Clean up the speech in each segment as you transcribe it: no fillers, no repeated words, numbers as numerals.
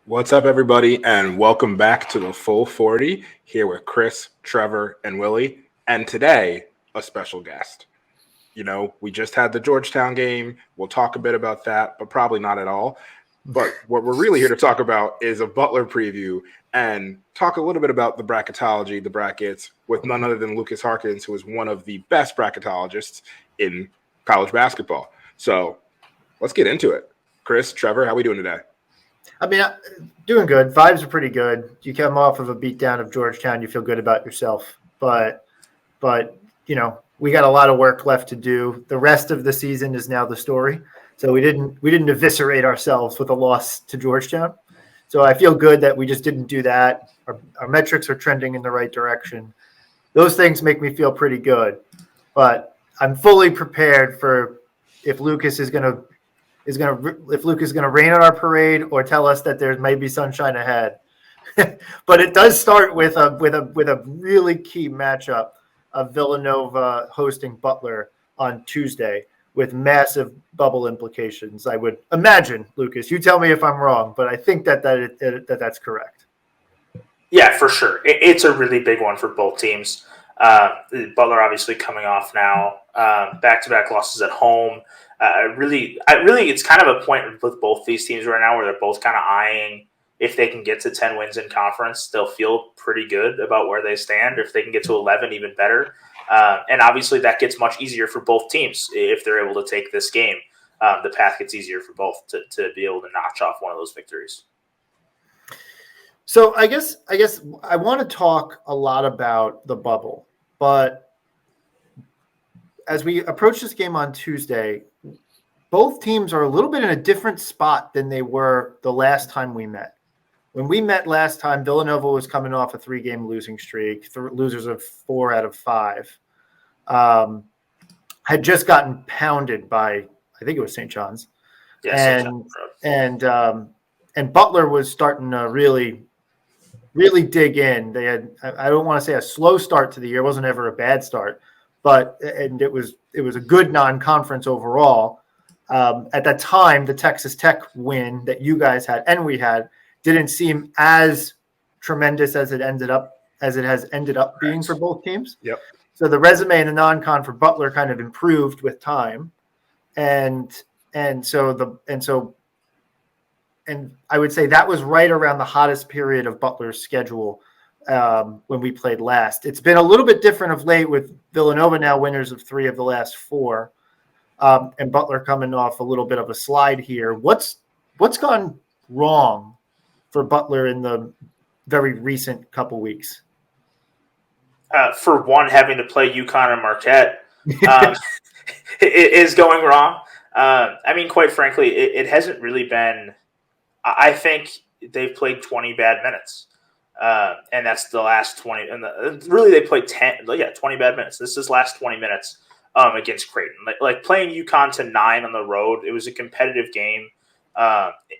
What's up, everybody, and welcome back to the Full 40 here with Chris, Trevor, and Willie. And today, a special guest. We just had the Georgetown game. We'll talk a bit about that, but probably not at all. But what we're really here to talk about is a Butler preview and talk a little bit about the bracketology, the brackets, with none other than Lucas Harkins, who is one of the best bracketologists in college basketball. So let's get into it. Chris, Trevor, how are we doing today? Doing good. Vibes are pretty good. You come off of a beatdown of Georgetown, you feel good about yourself. But we got a lot of work left to do. The rest of the season is now the story. So we didn't eviscerate ourselves with a loss to Georgetown. So I feel good that we just didn't do that. Our metrics are trending in the right direction. Those things make me feel pretty good. But I'm fully prepared for if Lucas is going to rain on our parade or tell us that there may be sunshine ahead. But it does start with a really key matchup of Villanova hosting Butler on Tuesday with massive bubble implications. I would imagine, Lucas, you tell me if I'm wrong, but I think that's correct. Yeah, for sure. It's a really big one for both teams. Butler obviously coming off now, back-to-back losses at home. Really, it's kind of a point with both these teams right now where they're both kind of eyeing if they can get to 10 wins in conference, they'll feel pretty good about where they stand. If they can get to 11, even better. And obviously that gets much easier for both teams if they're able to take this game. The path gets easier for both to be able to notch off one of those victories. So I guess I want to talk a lot about the bubble, but as we approach this game on Tuesday, both teams are a little bit in a different spot than they were the last time we met. When we met last time, Villanova was coming off a 3-game losing streak, losers of 4 out of 5. Had just gotten pounded by, I think it was St. John's. Yeah, and Butler was starting to really dig in. They had, I don't want to say a slow start to the year. It wasn't ever a bad start, and it was a good non-conference overall. At that time, the Texas Tech win that you guys had and we had didn't seem as tremendous as it has ended up being for both teams. Yep. So the resume in the non-con for Butler kind of improved with time, and I would say that was right around the hottest period of Butler's schedule when we played last. It's been a little bit different of late with Villanova now winners of 3 of the last 4. And Butler coming off a little bit of a slide here. What's gone wrong for Butler in the very recent couple weeks? For one, having to play UConn and Marquette is going wrong. Quite frankly, it hasn't really been – I think they've played 20 bad minutes. And that's the last 20 – and really they played 20 bad minutes. This is last 20 minutes. Against Creighton, like playing UConn to 9 on the road. It was a competitive game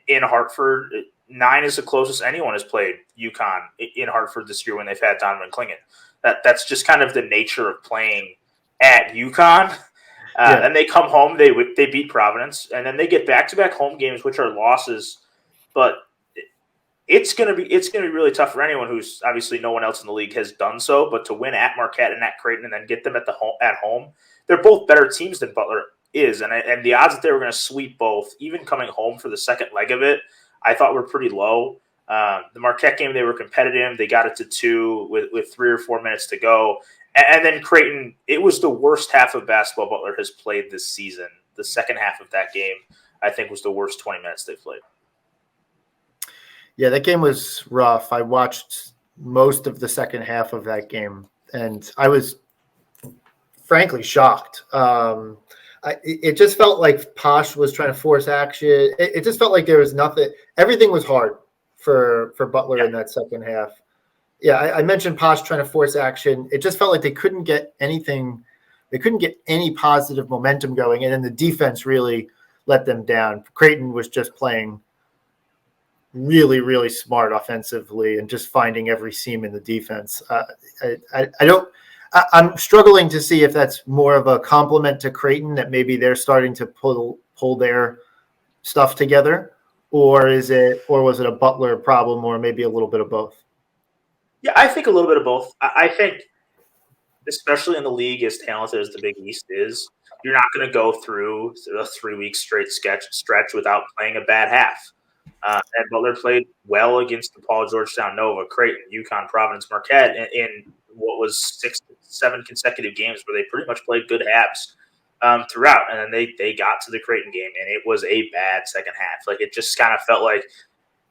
in Hartford. 9 is the closest anyone has played UConn in Hartford this year when they've had Donovan Clingan. That's just kind of the nature of playing at UConn. And they come home, they beat Providence, and then they get back-to-back home games, which are losses. But it's gonna be really tough for anyone who's obviously no one else in the league has done so. But to win at Marquette and at Creighton and then get them at home. They're both better teams than Butler is, and the odds that they were going to sweep both, even coming home for the second leg of it, I thought were pretty low. The Marquette game, they were competitive. They got it to 2 with 3 or 4 minutes to go. And then Creighton, it was the worst half of basketball Butler has played this season. The second half of that game, I think, was the worst 20 minutes they've played. Yeah, that game was rough. I watched most of the second half of that game, and I was frankly shocked. It just felt like Posh was trying to force action. It just felt like there was nothing. Everything was hard for Butler in that second half. Yeah, I mentioned Posh trying to force action. It just felt like they couldn't get anything. They couldn't get any positive momentum going, and then the defense really let them down. Creighton was just playing really, really smart offensively and just finding every seam in the defense. I'm struggling to see if that's more of a compliment to Creighton, that maybe they're starting to pull their stuff together, or was it a Butler problem, or maybe a little bit of both? Yeah, I think a little bit of both. I think, especially in the league as talented as the Big East is, you're not going to go through a 3-week straight stretch without playing a bad half. And Butler played well against DePaul, Georgetown, Nova, Creighton, UConn, Providence, Marquette in what was 6 to 7 consecutive games where they pretty much played good halves throughout. And then they got to the Creighton game, and it was a bad second half. Like, it just kind of felt like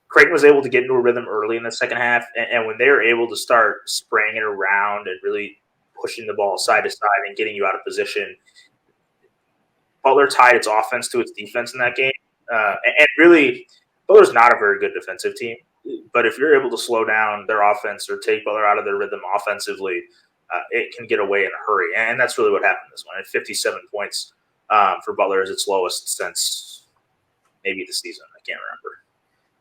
Creighton was able to get into a rhythm early in the second half, and when they were able to start spraying it around and really pushing the ball side to side and getting you out of position, Butler tied its offense to its defense in that game. And really, Butler's not a very good defensive team, but if you're able to slow down their offense or take Butler out of their rhythm offensively, it can get away in a hurry. And that's really what happened this one. At 57 points for Butler is its lowest since maybe the season. I can't remember.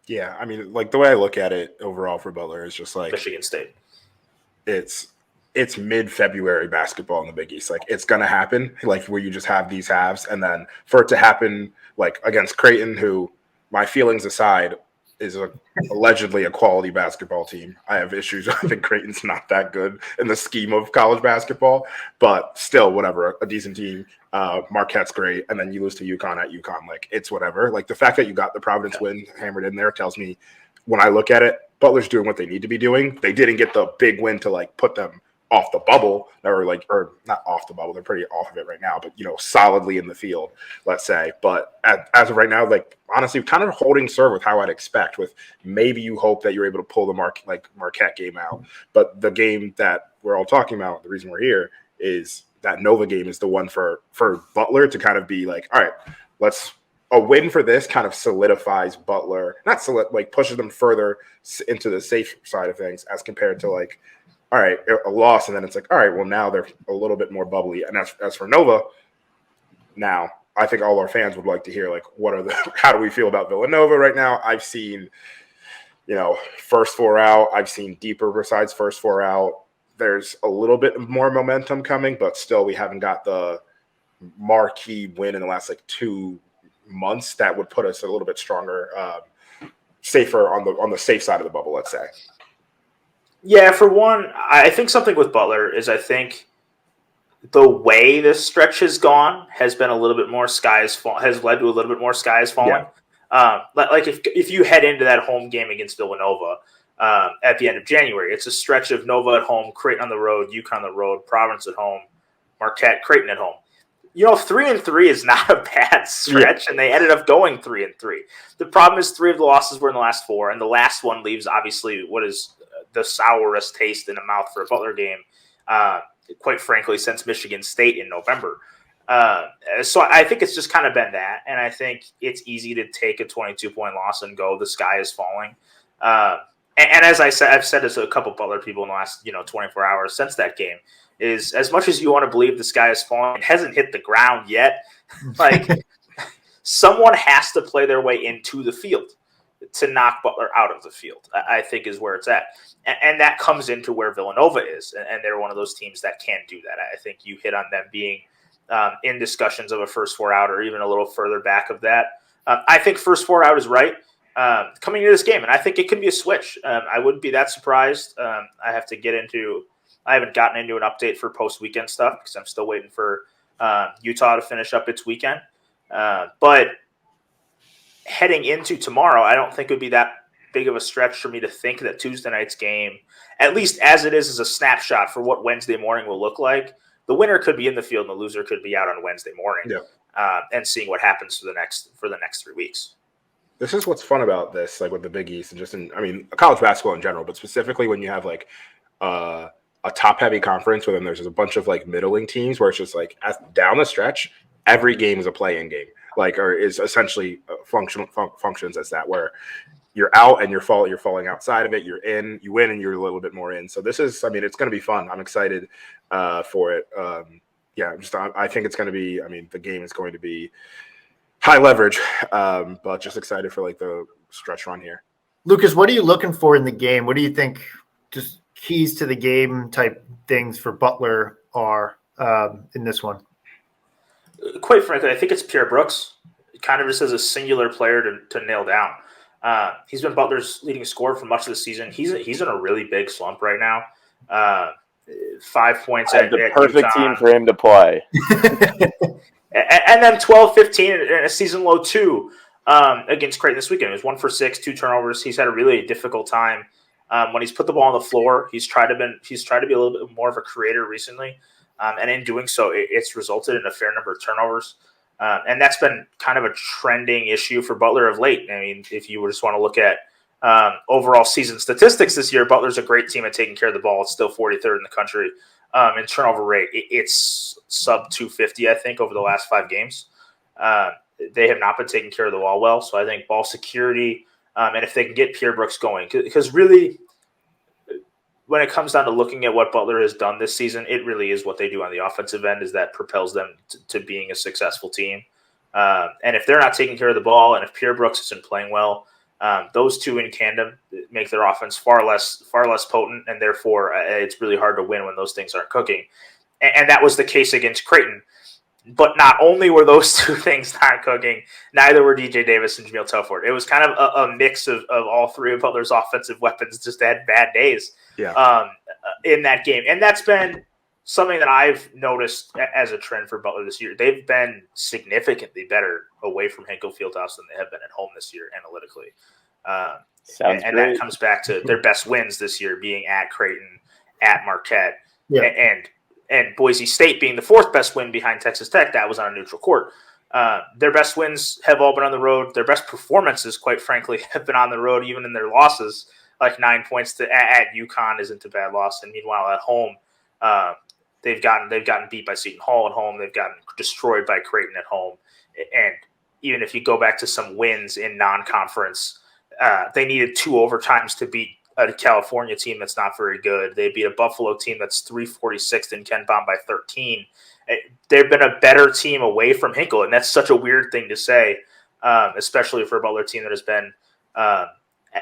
Yeah, I mean, like, the way I look at it overall for Butler is just like Michigan State. It's mid-February basketball in the Big East. Like, it's gonna happen, like, where you just have these halves, and then for it to happen like against Creighton, who, my feelings aside, is allegedly a quality basketball team. I have issues. I think Creighton's not that good in the scheme of college basketball, but still, whatever, a decent team. Marquette's great, and then you lose to UConn at UConn. Like, it's whatever. Like, the fact that you got the Providence win hammered in there tells me, when I look at it, Butler's doing what they need to be doing. They didn't get the big win to like put them off the bubble, or not off the bubble. They're pretty off of it right now, but solidly in the field, let's say. But as of right now, like, honestly, kind of holding serve with how I'd expect. With maybe you hope that you're able to pull the Marquette game out, but the game that we're all talking about, the reason we're here is that Nova game is the one for Butler to kind of be like, all right, a win for this kind of solidifies Butler, pushes them further into the safe side of things as compared to like, all right, a loss, and then it's like, all right, well, now they're a little bit more bubbly. And as for Nova, now I think all our fans would like to hear, like, how do we feel about Villanova right now? I've seen, first four out. I've seen deeper besides first four out. There's a little bit more momentum coming, but still we haven't got the marquee win in the last 2 months that would put us a little bit stronger, safer on the safe side of the bubble, let's say. Yeah, for one, I think something with Butler is I think the way this stretch has gone has been a little bit more has led to a little bit more sky is falling. Yeah. Like if you head into that home game against Villanova at the end of January, it's a stretch of Nova at home, Creighton on the road, UConn on the road, Providence at home, Marquette, Creighton at home. 3-3 is not a bad stretch, and they ended up going 3-3. The problem is 3 of the losses were in the last 4, and the last one leaves obviously what is the sourest taste in the mouth for a Butler game, quite frankly, since Michigan State in November. So I think it's just kind of been that, and I think it's easy to take a 22-point loss and go, the sky is falling. And as I said, I've said this to a couple Butler people in the last 24 hours since that game, is as much as you want to believe the sky is falling, it hasn't hit the ground yet. Like, someone has to play their way into the field to knock Butler out of the field, I think is where it's at. And that comes into where Villanova is. And they're one of those teams that can't do that. I think you hit on them being in discussions of a first 4 out or even a little further back of that. I think first 4 out is right coming into this game. And I think it could be a switch. I wouldn't be that surprised. I haven't gotten into an update for post-weekend stuff because I'm still waiting for Utah to finish up its weekend. But heading into tomorrow, I don't think it would be that big of a stretch for me to think that Tuesday night's game, at least as it is a snapshot for what Wednesday morning will look like. The winner could be in the field and the loser could be out on Wednesday morning, and seeing what happens for the next 3 weeks. This is what's fun about this, like with the Big East and just college basketball in general, but specifically when you have like a top-heavy conference where then there's just a bunch of like middling teams where it's just like down the stretch, every game is a play-in game, or is essentially functions as that, where you're out and you're falling outside of it, you're in, you win, and you're a little bit more in. So this is, it's going to be fun. I'm excited for it. I think it's going to be, the game is going to be high leverage, but just excited for like the stretch run here. Lucas, what are you looking for in the game? What do you think just keys to the game type things for Butler are in this one? Quite frankly, I think it's Pierre Brooks, kind of just as a singular player to nail down. He's been Butler's leading scorer for much of the season. He's in a really big slump right now. 5 points at the perfect UConn. team for him to play. And then 12-15 and a season low 2 against Creighton this weekend. He was 1 for 6, 2 turnovers. He's had a really difficult time when he's put the ball on the floor. He's tried to be a little bit more of a creator recently, and in doing so, it's resulted in a fair number of turnovers. And that's been kind of a trending issue for Butler of late. I mean, if you just want to look at overall season statistics this year, Butler's a great team at taking care of the ball. It's still 43rd in the country. In turnover rate, it's sub 250, I think, over the last 5 games. They have not been taking care of the ball well. So I think ball security, and if they can get Pierre Brooks going, because really, when it comes down to looking at what Butler has done this season, it really is what they do on the offensive end is that propels them to being a successful team. And if they're not taking care of the ball, and if Pierre Brooks isn't playing well, those two in tandem make their offense far less potent, and therefore it's really hard to win when those things aren't cooking. And that was the case against Creighton. But not only were those two things not cooking, neither were DJ Davis and Jameel Telford. It was kind of a mix of all three of Butler's offensive weapons just had bad days in that game. And that's been something that I've noticed as a trend for Butler this year. They've been significantly better away from Hinkle Fieldhouse than they have been at home this year analytically. And that comes back to their best wins this year being at Creighton, at Marquette, and Boise State being the 4th best win behind Texas Tech. That was on a neutral court. Their best wins have all been on the road. Their best performances, quite frankly, have been on the road, even in their losses. Like 9 points at UConn isn't a bad loss. And meanwhile, at home, they've gotten beat by Seton Hall at home. They've gotten destroyed by Creighton at home. And even if you go back to some wins in non-conference, they needed 2 overtimes to beat a California team that's not very good. They beat a Buffalo team that's 346th in Ken Pom by 13. They've been a better team away from Hinkle, and that's such a weird thing to say, especially for a Butler team that has been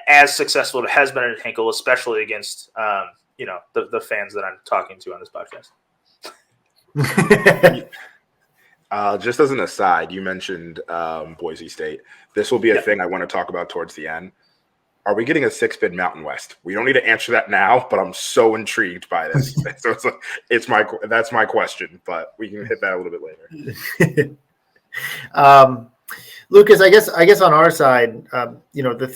as successful as it has been at Hinkle, especially against the fans that I'm talking to on this podcast. Just as an aside, you mentioned Boise State. This will be a thing I want to talk about towards the end. Are we getting a 6-bid Mountain West? We don't need to answer that now, but I'm so intrigued by this. So that's my question, but we can hit that a little bit later. Lucas, I guess on our side, the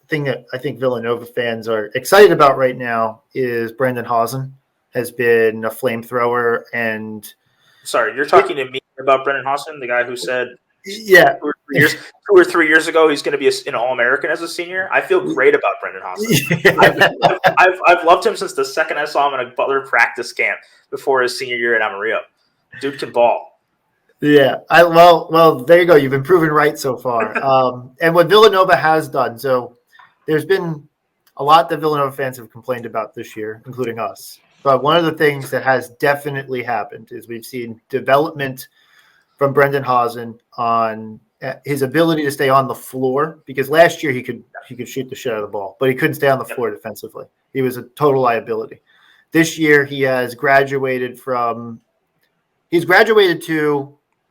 thing that I think Villanova fans are excited about right now is Brandon Hausen has been a flamethrower. And sorry, you're talking to me about Brendan Hausen, the guy who said, 2 or 3 years ago, he's going to be an All-American as a senior. I feel great about Brendan Hausen. I've loved him since the second I saw him in a Butler practice camp before his senior year at Amarillo. Dude can ball. Yeah. Well, there you go. You've been proven right so far. And what Villanova has done, so there's been a lot that Villanova fans have complained about this year, including us. But one of the things that has definitely happened is we've seen development from Brendan Hausen on his ability to stay on the floor, because last year he could shoot the shit out of the ball, but he couldn't stay on the floor defensively. He was a total liability. This year he has graduated to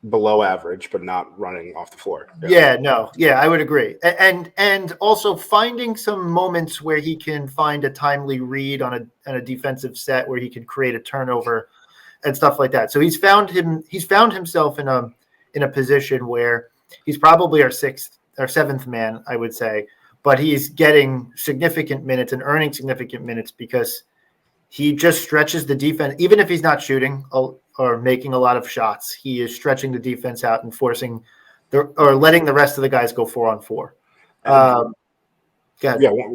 below average, but not running off the floor. I would agree. And also finding some moments where he can find a timely read on a defensive set where he can create a turnover and stuff like that. So he's found himself in a position where he's probably our 7th man, I would say, but he's getting significant minutes and earning significant minutes because he just stretches the defense. Even if he's not shooting or making a lot of shots, he is stretching the defense out and or letting the rest of the guys go 4-on-4.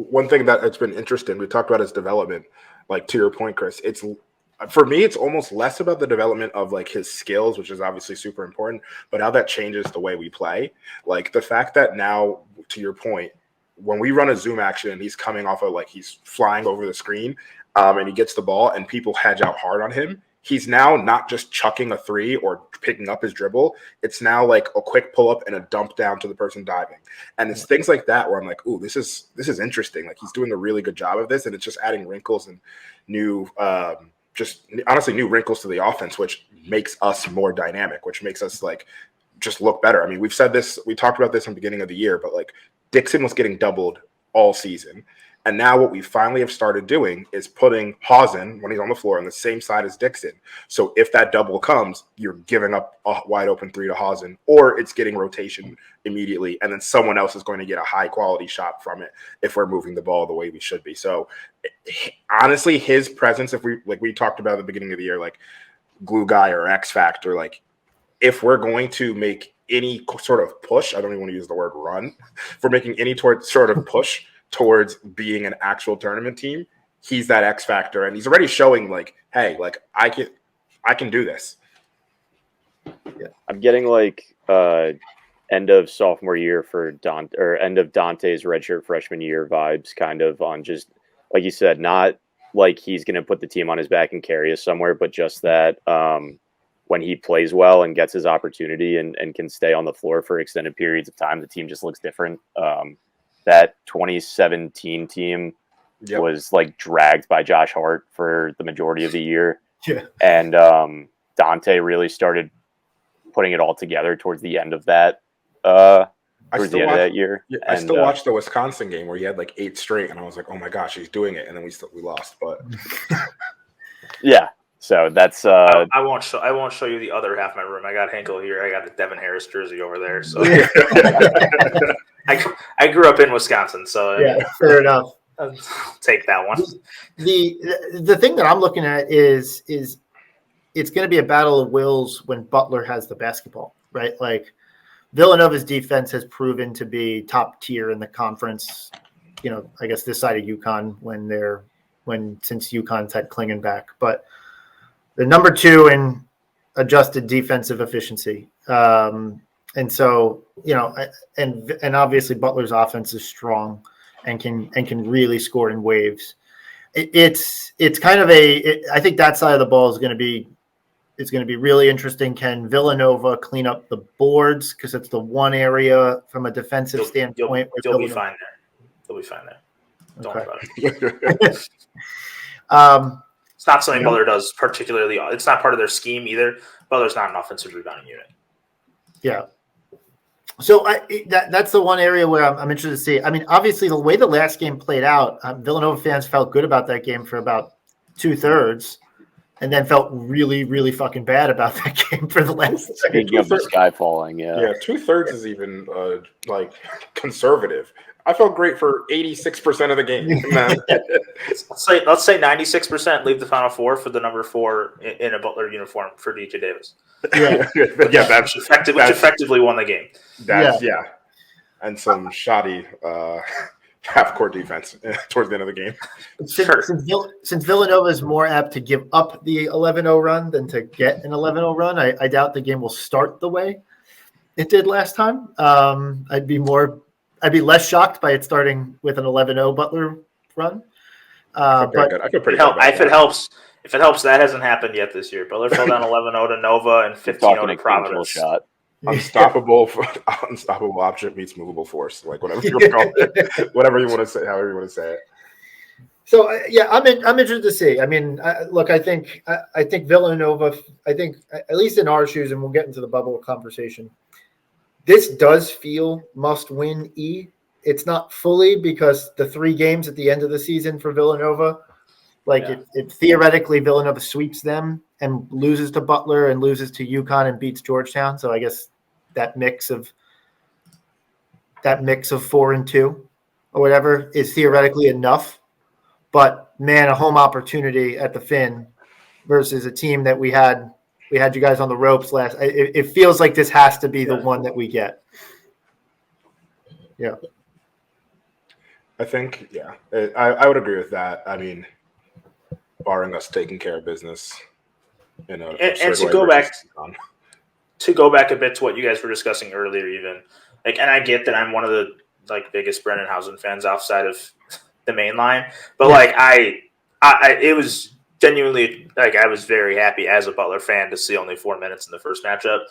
One thing that's been interesting, we talked about his development, like to your point, Chris, for me, it's almost less about the development of like his skills, which is obviously super important, but how that changes the way we play. Like the fact that now, to your point, when we run a zoom action and he's coming off of he's flying over the screen and he gets the ball and people hedge out hard on him, he's now not just chucking a 3 or picking up his dribble. It's now like a quick pull up and a dump down to the person diving. And it's things like that where I'm like, ooh, this is interesting. Like he's doing a really good job of this, and it's just adding wrinkles and new new wrinkles to the offense, which makes us more dynamic, which makes us just look better. I mean, we've said this, we talked about this in the beginning of the year, but Dixon was getting doubled all season. And now what we finally have started doing is putting Hausen, when he's on the floor, on the same side as Dixon. So if that double comes, you're giving up a wide open three to Hausen, or it's getting rotation immediately, and then someone else is going to get a high-quality shot from it if we're moving the ball the way we should be. So honestly, his presence, if we talked about at the beginning of the year, like glue guy or X factor, like if we're going to make any sort of push, I don't even want to use the word run, if we're making any sort of push towards being an actual tournament team, he's that X factor, and he's already showing like, hey, like I can do this. Yeah. I'm getting like end of sophomore year for Dante, or end of Dante's redshirt freshman year vibes, kind of on just like you said, not like he's going to put the team on his back and carry us somewhere, but just that when he plays well and gets his opportunity and can stay on the floor for extended periods of time, the team just looks different. That 2017 team was like dragged by Josh Hart for the majority of the year. Yeah. And Dante really started putting it all together towards the end of that year. Yeah, I still watched the Wisconsin game where he had like 8 straight, and I was like, oh my gosh, he's doing it. And then we lost, but yeah. So that's I won't show you the other half of my room. I got Hinkle here. I got a Devin Harris jersey over there. So I grew up in Wisconsin, so yeah, fair enough. I'll take that one. The thing that I'm looking at is it's going to be a battle of wills when Butler has the basketball, right? Like Villanova's defense has proven to be top tier in the conference. You know, I guess this side of UConn since UConn's had Klingon back, but they're number 2 in adjusted defensive efficiency. And so, you know, and obviously Butler's offense is strong and can really score in waves. It's kind of I think that side of the ball is going to be really interesting. Can Villanova clean up the boards? Because it's the one area from a defensive standpoint. You'll be fine there. You'll be fine there. Don't worry about it. It's not something Butler does particularly. It's not part of their scheme either. Butler's not an offensive rebounding unit. Yeah. So that's the one area where I'm interested to see. I mean, obviously, the way the last game played out, Villanova fans felt good about that game for about 2/3, and then felt really, really fucking bad about that game for the last. Speaking of the sky falling, yeah. 2/3 is even like conservative. I felt great for 86% of the game. Let's say 96%. Leave the Final Four for the number 4 in a Butler uniform for DJ Davis. Yeah, which effectively won the game. And some shoddy half-court defense towards the end of the game. Since Villanova is more apt to give up the 11-0 run than to get an 11-0 run, I doubt the game will start the way it did last time. I'd be less shocked by it starting with an 11-0 Butler run. I feel pretty good. If it helps, that hasn't happened yet this year. Butler fell down 11-0 to Nova and 15-0 to Providence. Shot. Unstoppable object meets movable force, like whatever you call it, whatever you want to say, however you want to say it. So I'm interested to see. I mean, look, I think Villanova. I think at least in our shoes, and we'll get into the bubble conversation. This does feel must-win. It's not fully because the 3 games at the end of the season for Villanova, it theoretically Villanova sweeps them and loses to Butler and loses to UConn and beats Georgetown. So I guess that mix of 4-2 or whatever is theoretically enough. But man, a home opportunity at the Finn versus a team that we had you guys on the ropes last. It feels like this has to be the one that we get. Yeah. I think, I would agree with that. I mean, barring us taking care of business. And to go back a bit to what you guys were discussing earlier, even and I get that I'm one of the biggest Brennan Hausen fans outside of the main line, but it was genuinely I was very happy as a Butler fan to see only 4 minutes in the first matchup,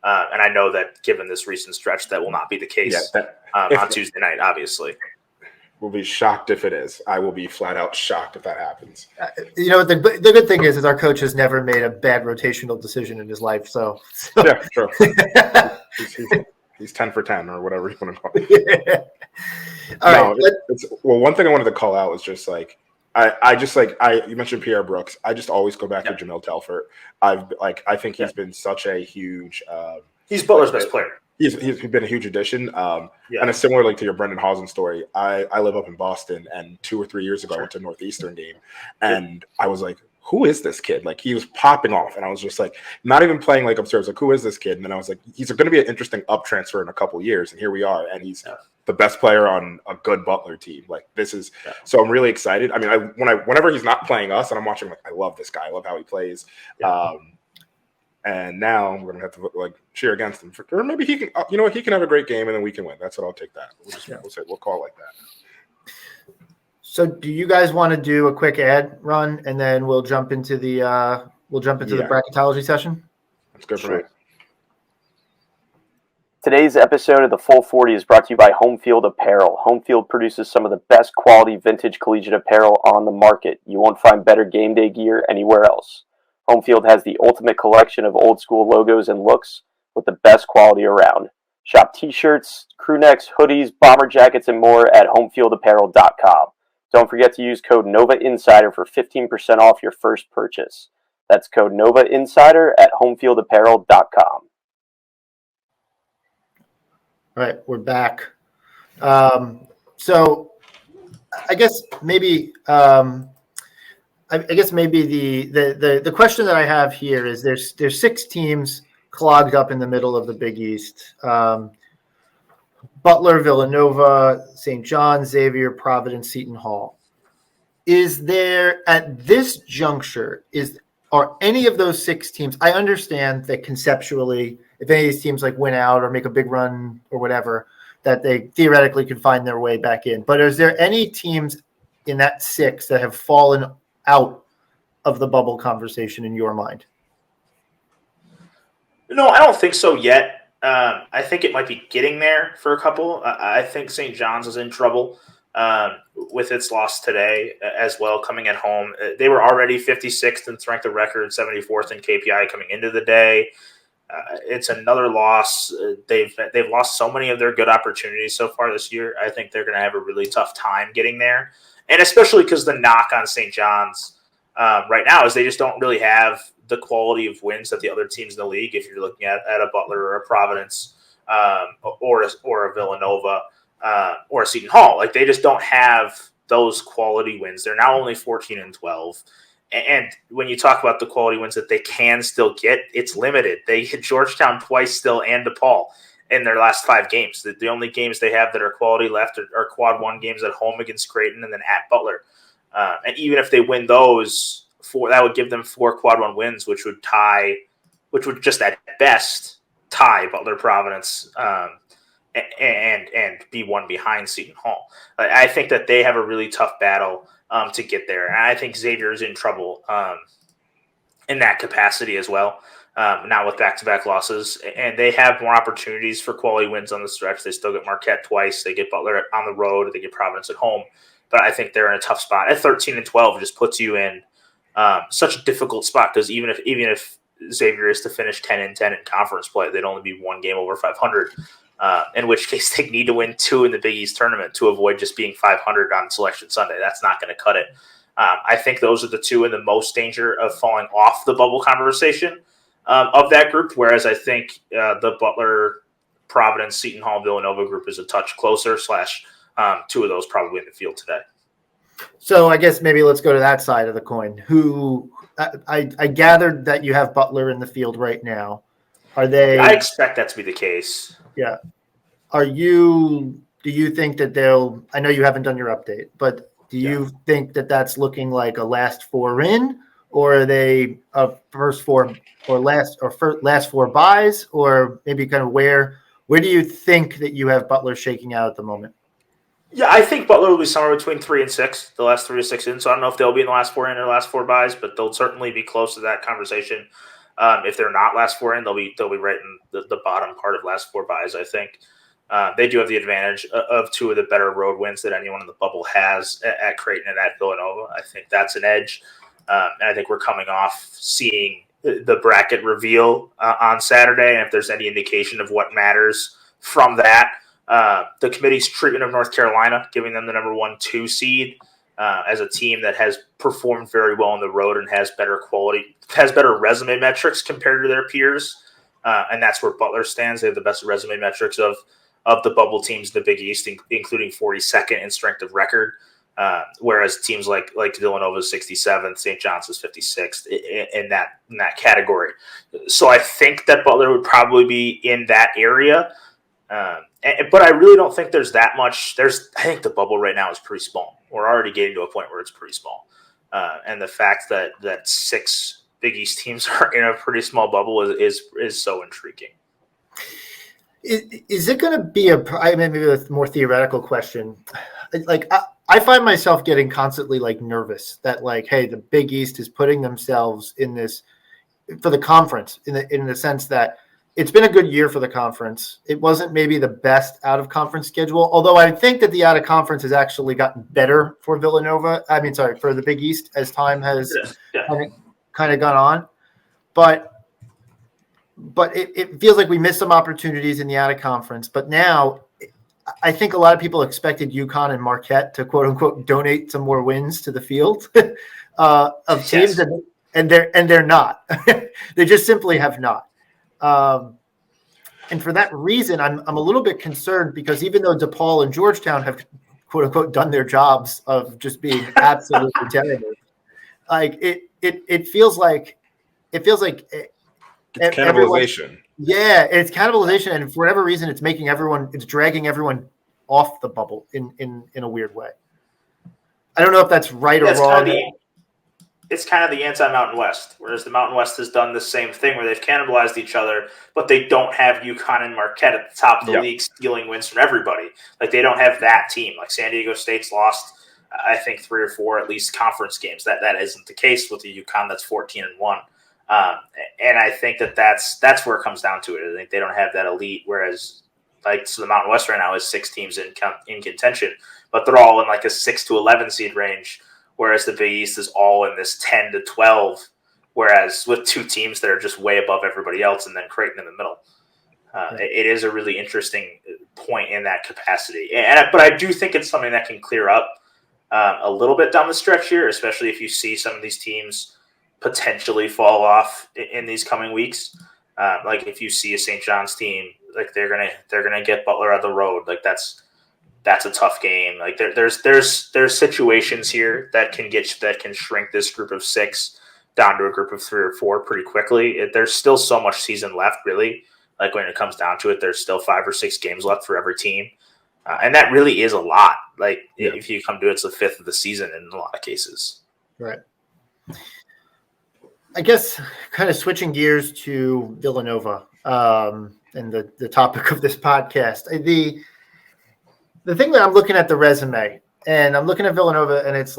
and I know that given this recent stretch, that will not be the case on Tuesday night. Obviously, we'll be shocked if it is. I will be flat out shocked if that happens. The good thing is our coach has never made a bad rotational decision in his life. So. Yeah, true. He's 10 for 10 or whatever you want to call it. All right. Well, one thing I wanted to call out was just like you mentioned Pierre Brooks. I just always go back to Jamil Telfort. I think he's been such a huge. He's Butler's best player. He's been a huge addition. And it's similar like to your Brendan Hausen story. I live up in Boston, and 2 or 3 years ago I went to a Northeastern game, and I was like, who is this kid? Like, he was popping off, and I was just like, not even playing like upstairs. Like, who is this kid? And then I was like, he's going to be an interesting up transfer in a couple of years, and here we are, and he's the best player on a good Butler team. Like, this is so I'm really excited. I mean, whenever he's not playing us, and I'm watching, like, I love this guy. I love how he plays. And now we're gonna have to like cheer against him, or maybe he can. You know what? He can have a great game, and then we can win. That's what I'll take. That we'll call it like that. So, do you guys want to do a quick ad run, and then we'll jump into the the bracketology session? That's good for me. Today's episode of the Full 40 is brought to you by Homefield Apparel. Homefield produces some of the best quality vintage collegiate apparel on the market. You won't find better game day gear anywhere else. Homefield has the ultimate collection of old school logos and looks with the best quality around. Shop t-shirts, crew necks, hoodies, bomber jackets, and more at homefieldapparel.com. Don't forget to use code NOVAINSIDER for 15% off your first purchase. That's code NOVAINSIDER at homefieldapparel.com. All right, we're back. So I guess maybe the question that I have here is there's 6 teams clogged up in the middle of the Big East. Butler, Villanova, St. John, Xavier, Providence, Seton Hall. Is there at this juncture are any of those 6 teams? I understand that conceptually, if any of these teams like win out or make a big run or whatever, that they theoretically could find their way back in. But is there any teams in that 6 that have fallen out of the bubble conversation in your mind? No, I don't think so yet. I think it might be getting there for a couple. I think St. John's is in trouble with its loss today as well, coming at home. They were already 56th and ranked the record 74th in KPI coming into the day. It's another loss. They've lost so many of their good opportunities so far this year. I think they're going to have a really tough time getting there, and especially because the knock on St. John's right now is they just don't really have the quality of wins that the other teams in the league. If you're looking at a Butler or a Providence or a Villanova or a Seton Hall, like they just don't have those quality wins. They're now only 14-12. And when you talk about the quality wins that they can still get, it's limited. They hit Georgetown twice still and DePaul in their last 5 games. The only games they have that are quality left are quad 1 games at home against Creighton and then at Butler. And even if they win those, that would give them 4 quad 1 wins, which would just at best tie Butler, Providence, and be one behind Seton Hall. I think that they have a really tough battle to get there, and I think Xavier is in trouble in that capacity as well. Now with back-to-back losses, and they have more opportunities for quality wins on the stretch. They still get Marquette twice. They get Butler on the road. They get Providence at home. But I think they're in a tough spot. At 13-12, just puts you in such a difficult spot, because even if Xavier is to finish 10-10 in conference play, they'd only be 1 game over 500. In which case they need to win 2 in the Big East tournament to avoid just being 500 on Selection Sunday. That's not going to cut it. I think those are the 2 in the most danger of falling off the bubble conversation of that group, whereas I think the Butler, Providence, Seton Hall, Villanova group is a touch closer, / 2 of those probably in the field today. So I guess maybe let's go to that side of the coin. Who I gathered that you have Butler in the field right now. Are they? I expect that to be the case. Yeah. Do you think that they'll? I know you haven't done your update, but do you think that that's looking like a last 4 in, or are they a first 4 or last 4 buys, or maybe kind of where do you think that you have Butler shaking out at the moment? Yeah, I think Butler will be somewhere between 3 and 6, the last 3 to 6 in. So I don't know if they'll be in the last 4 in or last 4 buys, but they'll certainly be close to that conversation. If they're not last 4 in, they'll be right in the bottom part of last 4 buys. I think they do have the advantage of 2 of the better road wins that anyone in the bubble has at Creighton and at Villanova. I think that's an edge, and I think we're coming off seeing the bracket reveal on Saturday, and if there's any indication of what matters from that. The committee's treatment of North Carolina, giving them the number 1-2 seed as a team that has performed very well on the road and has better resume metrics compared to their peers. And that's where Butler stands. They have the best resume metrics of the bubble teams in the Big East, including 42nd in strength of record. Whereas teams like Villanova is 67th, St. John's is 56th in that category. So I think that Butler would probably be in that area. But I really don't think there's that much. I think the bubble right now is pretty small. We're already getting to a point where it's pretty small. And the fact that 6 Big East teams are in a pretty small bubble is so intriguing. Is it going to be maybe a more theoretical question? Like I find myself getting constantly nervous that hey, the Big East is putting themselves in this for the conference in the sense that it's been a good year for the conference. It wasn't maybe the best out of conference schedule, although I think that the out of conference has actually gotten better for Villanova. For the Big East as time has kind of gone on, but it feels like we missed some opportunities in the out of conference. But now I think a lot of people expected UConn and Marquette to quote unquote donate some more wins to the field of teams, and they're not. They just simply have not. And for that reason, I'm a little bit concerned because even though DePaul and Georgetown have quote unquote done their jobs of just being absolutely terrible, it feels like it's cannibalization. It's cannibalization, and for whatever reason, it's dragging everyone off the bubble in a weird way. I don't know if that's right or wrong. It's kind of the anti-Mountain West, whereas the Mountain West has done the same thing where they've cannibalized each other, but they don't have UConn and Marquette at the top of the league stealing wins from everybody. They don't have that team. San Diego State's lost, I think, 3 or 4 at least conference games. That isn't the case with the UConn that's 14-1. And I think that's where it comes down to it. I think they don't have that elite, whereas so the Mountain West right now is 6 teams in contention, but they're all in a 6 to 11 seed range. Whereas the Big East is all in this 10 to 12, whereas with 2 teams that are just way above everybody else and then Creighton in the middle. It is a really interesting point in that capacity. But I do think it's something that can clear up a little bit down the stretch here, especially if you see some of these teams potentially fall off in these coming weeks. If you see a St. John's team, they're gonna get Butler on the road. That's a tough game. There's situations here that can shrink this group of 6 down to a group of 3 or 4 pretty quickly. There's still so much season left, really. When it comes down to it, there's still 5 or 6 games left for every team, and that really is a lot. If you come to it, it's the 5th of the season in a lot of cases. Right. I guess kind of switching gears to Villanova and the topic of this podcast. The thing that I'm looking at the resume, and I'm looking at Villanova, and it's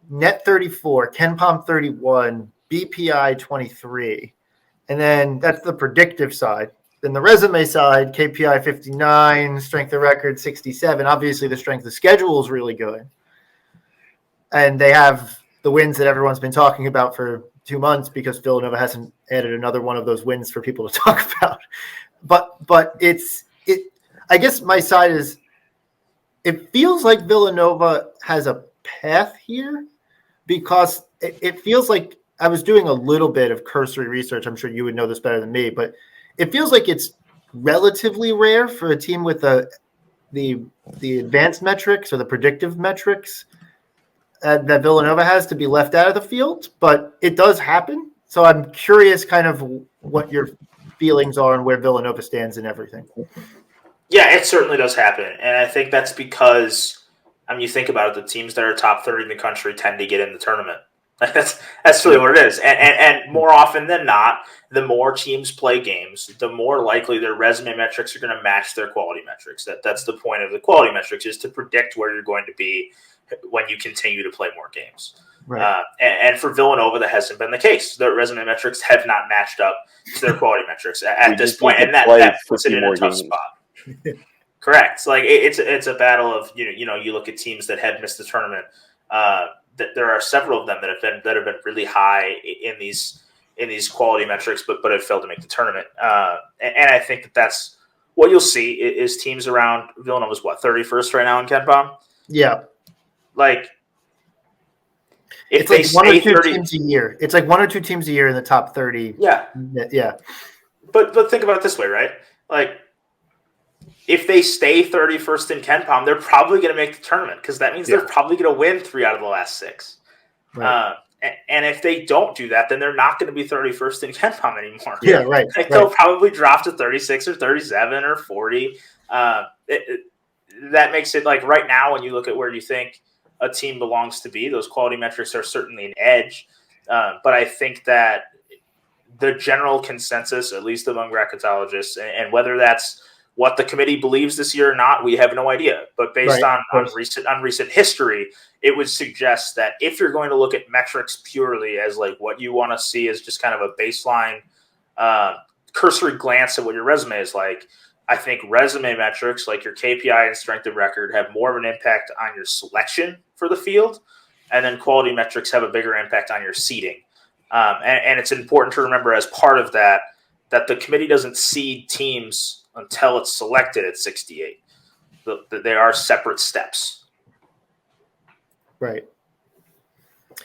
net 34, KenPom 31, BPI 23, and then that's the predictive side. Then the resume side, KPI 59, strength of record 67. Obviously, the strength of schedule is really good, and they have the wins that everyone's been talking about for 2 months because Villanova hasn't added another one of those wins for people to talk about. But I guess my side is, it feels like Villanova has a path here because it feels like I was doing a little bit of cursory research. I'm sure you would know this better than me, but it feels like it's relatively rare for a team with the advanced metrics or the predictive metrics that Villanova has to be left out of the field, but it does happen. So I'm curious kind of what your feelings are and where Villanova stands in everything. Yeah, it certainly does happen. And I think that's because, you think about it, the teams that are top 30 in the country tend to get in the tournament. That's really what it is. And more often than not, the more teams play games, the more likely their resume metrics are going to match their quality metrics. That's the point of the quality metrics, is to predict where you're going to be when you continue to play more games. Right. And for Villanova, that hasn't been the case. Their resume metrics have not matched up to their quality metrics at this point, and that puts it in a tough spot. Correct. It's a battle of you look at teams that have missed the tournament. There are several of them that have been really high in these quality metrics, but have failed to make the tournament. And I think that's what you'll see is teams around Villanova's 31st right now in KenPom. Yeah. Like, if it's they like one or stay two 30, teams a year. It's like 1 or 2 teams a year in the top 30. yeah. But think about it this way, right? Like, if they stay 31st in KenPom, they're probably going to make the tournament because that means they're probably going to win 3 out of the last 6. Right. And if they don't do that, then they're not going to be 31st in KenPom anymore. Yeah, right. Like, they'll probably drop to 36 or 37 or 40. That makes it like right now when you look at where you think a team belongs to be, those quality metrics are certainly an edge. But I think that the general consensus, at least among bracketologists, and whether that's what the committee believes this year or not, we have no idea. But based on recent history, it would suggest that if you're going to look at metrics purely as like what you want to see as just kind of a baseline cursory glance at what your resume is like, I think resume metrics like your KPI and strength of record have more of an impact on your selection for the field, and then quality metrics have a bigger impact on your seeding. And it's important to remember as part of that the committee doesn't seed teams until it's selected at 68. They are separate steps. Right.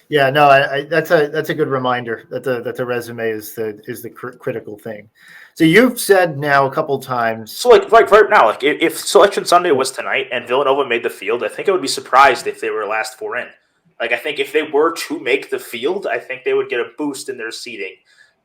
Yeah, no, that's a good reminder that the resume is the critical thing. So you've said now a couple times. So like right now, like if Selection Sunday was tonight and Villanova made the field, I think I would be surprised if they were last 4 in. Like, I think if they were to make the field, I think they would get a boost in their seeding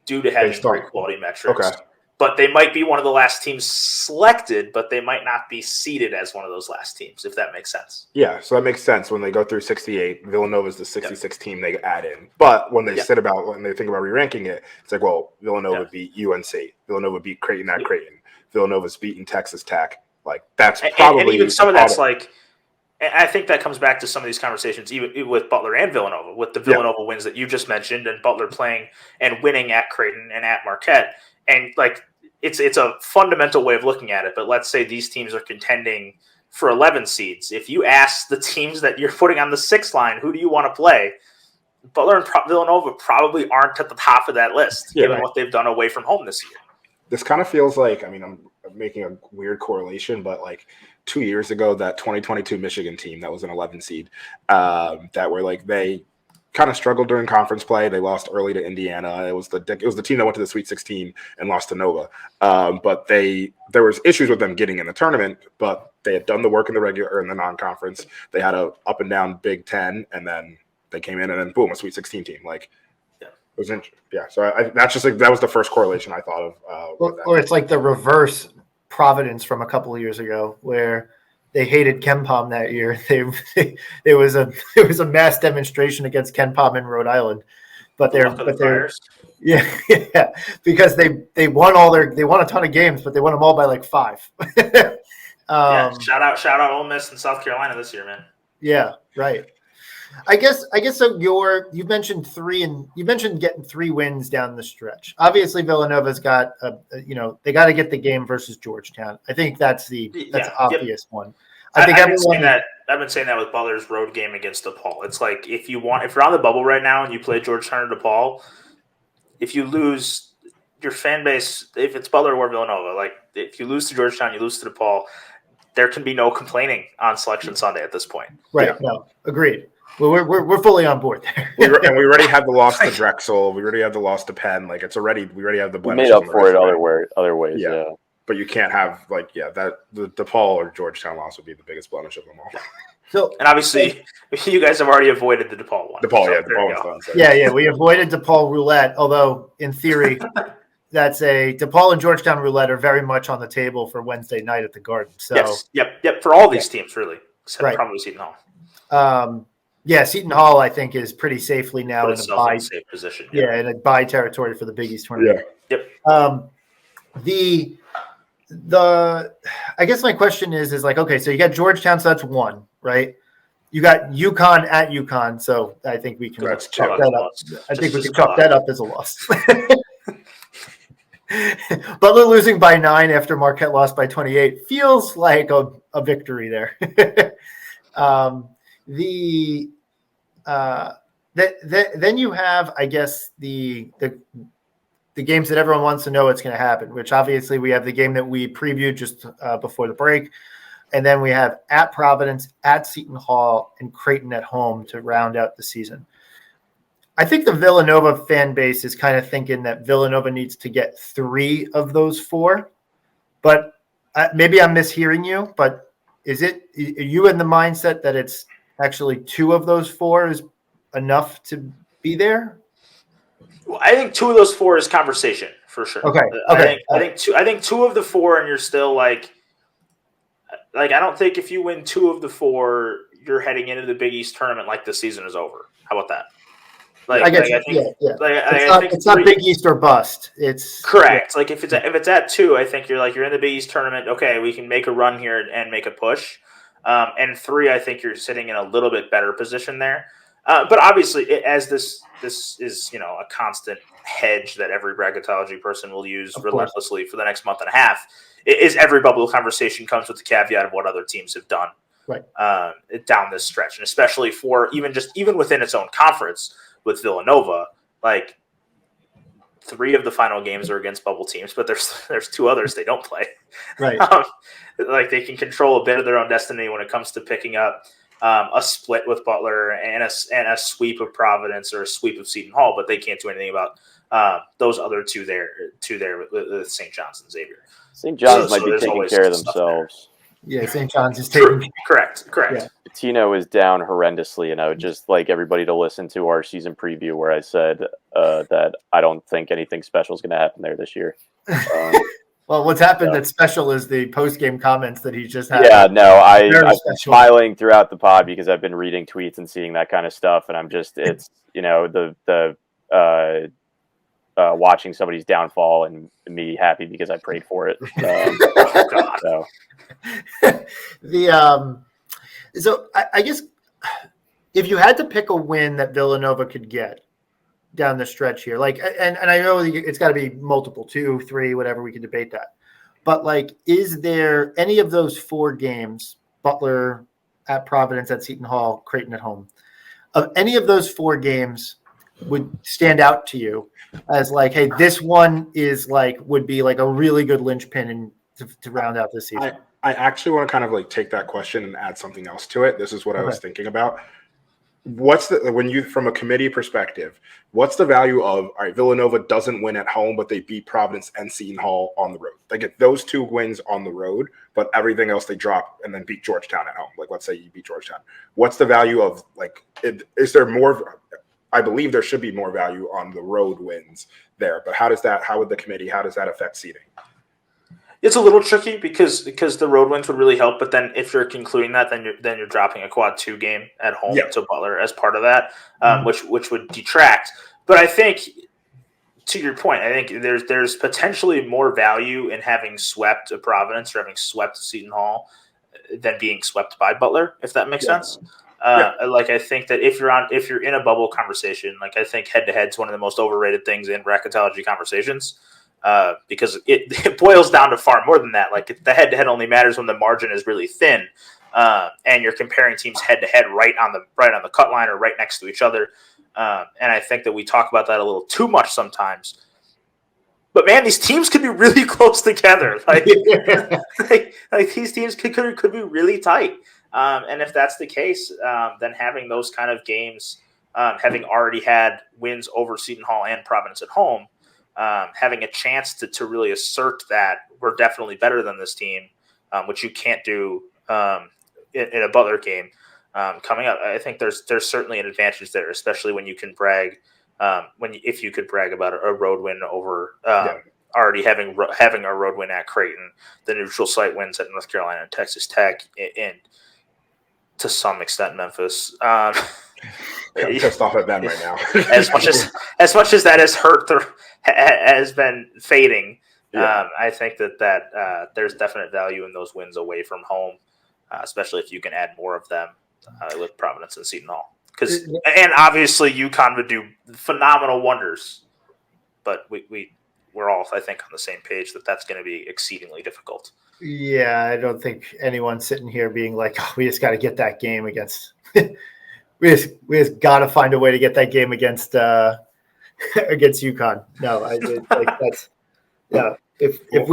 due to having great quality metrics. Okay. But they might be one of the last teams selected, but they might not be seeded as one of those last teams, if that makes sense. Yeah, so that makes sense. When they go through 68, Villanova is the 66th team they add in. But when they when they think about re-ranking it, it's like, well, Villanova beat UNC. Villanova beat Creighton at Creighton. Villanova's beaten Texas Tech. Like, that's probably and even some of that's like, and I think that comes back to some of these conversations, even with Butler and Villanova, with the Villanova wins that you just mentioned, and Butler playing and winning at Creighton and at Marquette. And like, it's a fundamental way of looking at it. But let's say these teams are contending for 11 seeds. If you ask the teams that you're putting on the 6th line, who do you want to play? Butler and Villanova probably aren't at the top of that list, given what they've done away from home this year. This kind of feels like, I mean, I'm making a weird correlation, but like 2 years ago, that 2022 Michigan team that was an 11 seed, that were like, they kind of struggled during conference play. They lost early to Indiana. It was the team that went to the Sweet 16 and lost to Nova. But there was issues with them getting in the tournament, but they had done the work in the regular or in the non-conference. They had a up and down Big Ten, and then they came in and then boom, a Sweet 16 team. Like, it was interesting. Yeah. So that's just like, that was the first correlation I thought of. Or it's like the reverse Providence from a couple of years ago, where they hated KenPom that year. There was a mass demonstration against KenPom in Rhode Island, but they're because they won a ton of games, but they won them all by like 5. Shout out Ole Miss and South Carolina this year, man. Yeah, right. I guess so. You mentioned getting 3 wins down the stretch. Obviously, Villanova's got they got to get the game versus Georgetown. I think that's the obvious one. I've been saying that with Butler's road game against DePaul. It's like if you're on the bubble right now and you play Georgetown or DePaul, if you lose, your fan base, if it's Butler or Villanova, like if you lose to Georgetown, you lose to DePaul, there can be no complaining on Selection Sunday at this point. Right. Yeah. No, agreed. Well, we're fully on board there. And we already had the loss to Drexel. We already have the loss to Penn. Like, we already have the blemish. We made up for it other ways. Yeah. But you can't have that the DePaul or Georgetown loss would be the biggest blemish of them all. So, and obviously, you guys have already avoided the DePaul one. DePaul one's done. Yeah, we avoided DePaul roulette. Although in theory, that's DePaul and Georgetown roulette are very much on the table for Wednesday night at the Garden. So yes, yep, for all these teams really, except probably Seton Hall. Seton Hall, I think, is pretty safely now in a bye safe position. Yeah, in a bye territory for the Big East tournament. Yeah. Yep. I guess my question is like, okay, so you got Georgetown, so that's 1, right? You got UConn at UConn, so I think we can chalk that up. I think we can chalk that up as a loss. Butler losing by 9 after Marquette lost by 28 feels like a victory there. Then you have, I guess, the the games that everyone wants to know what's going to happen, which obviously we have the game that we previewed just before the break. And then we have at Providence, at Seton Hall, and Creighton at home to round out the season. I think the Villanova fan base is kind of thinking that Villanova needs to get 3 of those 4. But maybe I'm mishearing you, but are you in the mindset that it's actually 2 of those 4 is enough to be there? Well, I think 2 of those 4 is conversation for sure. Okay. I think 2 of the 4, and you're still like I don't think if you win 2 of the 4, you're heading into the Big East tournament like the season is over. How about that? I think it's not Big East or bust. It's correct. Yeah. Like if it's at 2, I think you're in the Big East tournament. Okay, we can make a run here and make a push. And 3, I think you're sitting in a little bit better position there. But obviously, as this is a constant hedge that every bracketology person will use relentlessly for the next month and a half, is every bubble conversation comes with the caveat of what other teams have done down this stretch, and especially for even within its own conference with Villanova, like 3 of the final games are against bubble teams, but there's 2 others they don't play. Right. Like they can control a bit of their own destiny when it comes to picking up a split with Butler and a sweep of Providence or a sweep of Seton Hall, but they can't do anything about those other two there with St. John's and Xavier. St. John's might be taking care of themselves. Yeah, St. John's is taking correct. Yeah. Patino is down horrendously, and I would just like everybody to listen to our season preview where I said that I don't think anything special is going to happen there this year. Well, what's happened that's special is the post-game comments that he just had. Yeah, no, I've been smiling throughout the pod because I've been reading tweets and seeing that kind of stuff, and I'm just it's watching somebody's downfall and me happy because I prayed for it. So. So I guess if you had to pick a win that Villanova could get down the stretch here, like, and I know it's got to be multiple, 2, 3, whatever, we can debate that. But like, is there any of those 4 games, Butler at Providence, at Seton Hall, Creighton at home, of any of those 4 games would stand out to you as like, hey, this one would be like a really good linchpin to round out this season? I actually want to kind of like take that question and add something else to it. This is what I was thinking about. From a committee perspective, what's the value of, all right, Villanova doesn't win at home, but they beat Providence and Seton Hall on the road. They get those 2 wins on the road, but everything else they drop and then beat Georgetown at home. Like, let's say you beat Georgetown. What's the value of, like, is there more? I believe there should be more value on the road wins there, but how does that affect seeding? It's a little tricky because the road wins would really help, but then if you're concluding that, then you're dropping a quad 2 game at home to Butler as part of that, which would detract. But I think, to your point, I think there's potentially more value in having swept a Providence or having swept Seton Hall than being swept by Butler, if that makes sense. Like, I think that if you're in a bubble conversation, like, I think head to head is one of the most overrated things in bracketology conversations. Because it boils down to far more than that. Like, the head-to-head only matters when the margin is really thin, and you're comparing teams head-to-head right on the cut line or right next to each other. And I think that we talk about that a little too much sometimes. But man, these teams could be really close together. Like, like these teams could be really tight. And if that's the case, then having those kind of games, having already had wins over Seton Hall and Providence at home. Having a chance to really assert that we're definitely better than this team, which you can't do in a Butler game coming up. I think there's certainly an advantage there, especially when you can brag if you could brag about a road win over already having a road win at Creighton, the neutral site wins at North Carolina and Texas Tech, and to some extent Memphis. I'm pissed off at them right now. as much as that has been fading, I think that there's definite value in those wins away from home, especially if you can add more of them with Providence and Seton Hall. And obviously UConn would do phenomenal wonders, but we're all, I think, on the same page that that's going to be exceedingly difficult. Yeah, I don't think anyone's sitting here being like, oh, we just got to get that game against we just got to find a way to get that game against against UConn. No, I did like that's yeah. If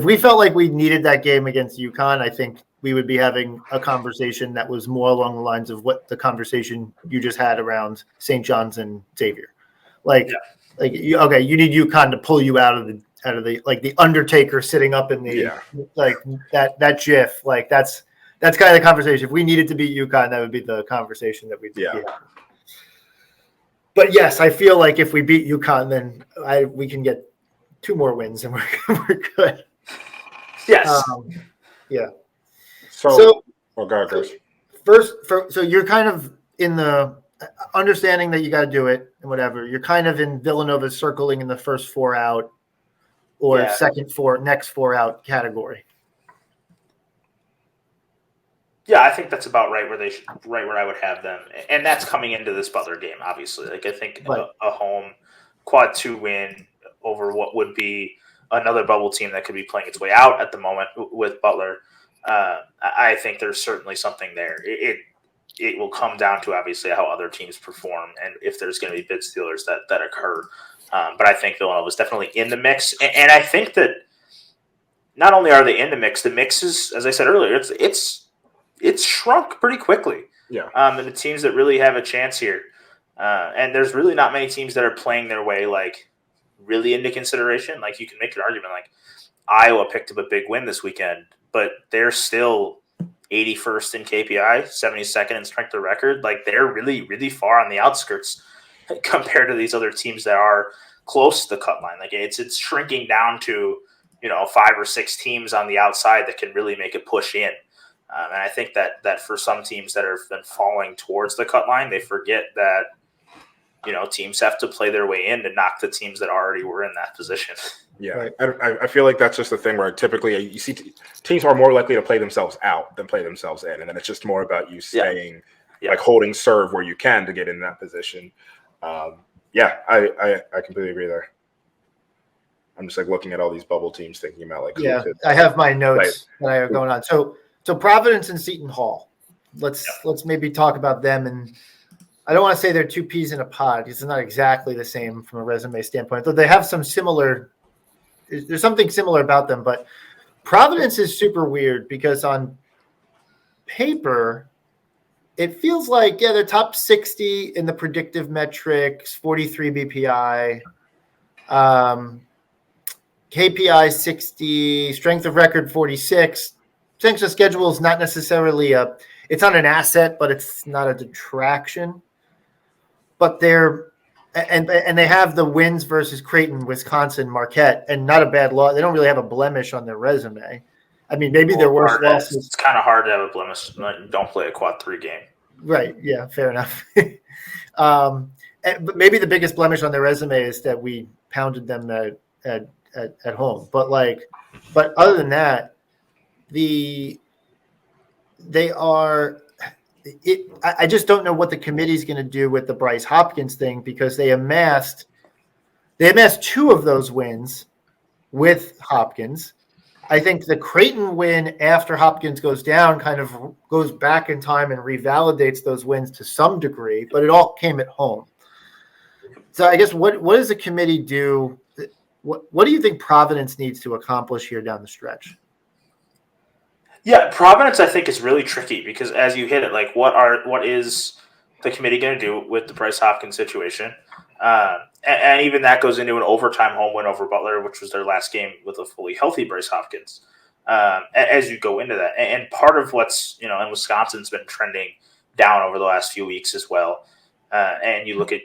we felt like we needed that game against UConn, I think we would be having a conversation that was more along the lines of what the conversation you just had around St. John's and Xavier. You need UConn to pull you out of the like the Undertaker sitting up in the like that GIF. Like that's kind of the conversation. If we needed to beat UConn, that would be the conversation that we'd be having. But yes, I feel like if we beat UConn, then we can get 2 more wins and we're good. Yes. So go ahead, Chris. So you're kind of in the understanding that you got to do it and whatever. You're kind of in Villanova's circling in the first 4 out or next 4 out category. Yeah, I think that's about right where I would have them, and that's coming into this Butler game. Obviously, like I think a home quad 2 win over what would be another bubble team that could be playing its way out at the moment with Butler. I think there's certainly something there. It will come down to obviously how other teams perform and if there's going to be bid stealers that occur. But I think Villanova is definitely in the mix, and I think that not only are they in the mix is, as I said earlier, it's shrunk pretty quickly. Yeah. And the teams that really have a chance here, and there's really not many teams that are playing their way like really into consideration. Like you can make an argument like Iowa picked up a big win this weekend, but they're still 81st in KPI, 72nd in strength of record. Like they're really, really far on the outskirts compared to these other teams that are close to the cut line. Like it's shrinking down to 5 or 6 teams on the outside that can really make a push in. And I think that for some teams that have been falling towards the cut line, they forget that, teams have to play their way in to knock the teams that already were in that position. Yeah, right. I feel like that's just the thing where typically you see teams are more likely to play themselves out than play themselves in. And then it's just more about you staying, like holding serve where you can to get in that position. I completely agree there. I'm just like looking at all these bubble teams thinking about like. Yeah, I have my notes that I have going on. So Providence and Seton Hall. Let's maybe talk about them. And I don't want to say they're 2 peas in a pod because it's not exactly the same from a resume standpoint. Though they have some similar. There's something similar about them, but Providence is super weird because on paper, it feels like they're top 60 in the predictive metrics, 43 BPI, KPI 60, strength of record 46. Strength of schedule is not necessarily it's not an asset, but it's not a detraction. But they're and they have the wins versus Creighton, Wisconsin, Marquette, and not a bad loss. They don't really have a blemish on their resume. I mean, maybe their worst losses. It's kind of hard to have a blemish. Don't play a quad 3 game. Right. Yeah. Fair enough. But maybe the biggest blemish on their resume is that we pounded them at home. But other than that, I just don't know what the committee's going to do with the Bryce Hopkins thing because they amassed 2 of those wins with Hopkins. I think the Creighton win after Hopkins goes down kind of goes back in time and revalidates those wins to some degree, but it all came at home. So I guess what does the committee do? What do you think Providence needs to accomplish here down the stretch? Yeah, Providence, I think, is really tricky because as you hit it, like what is the committee going to do with the Bryce Hopkins situation? And even that goes into an overtime home win over Butler, which was their last game with a fully healthy Bryce Hopkins. As you go into that, and part of what's and Wisconsin's been trending down over the last few weeks as well. And you look at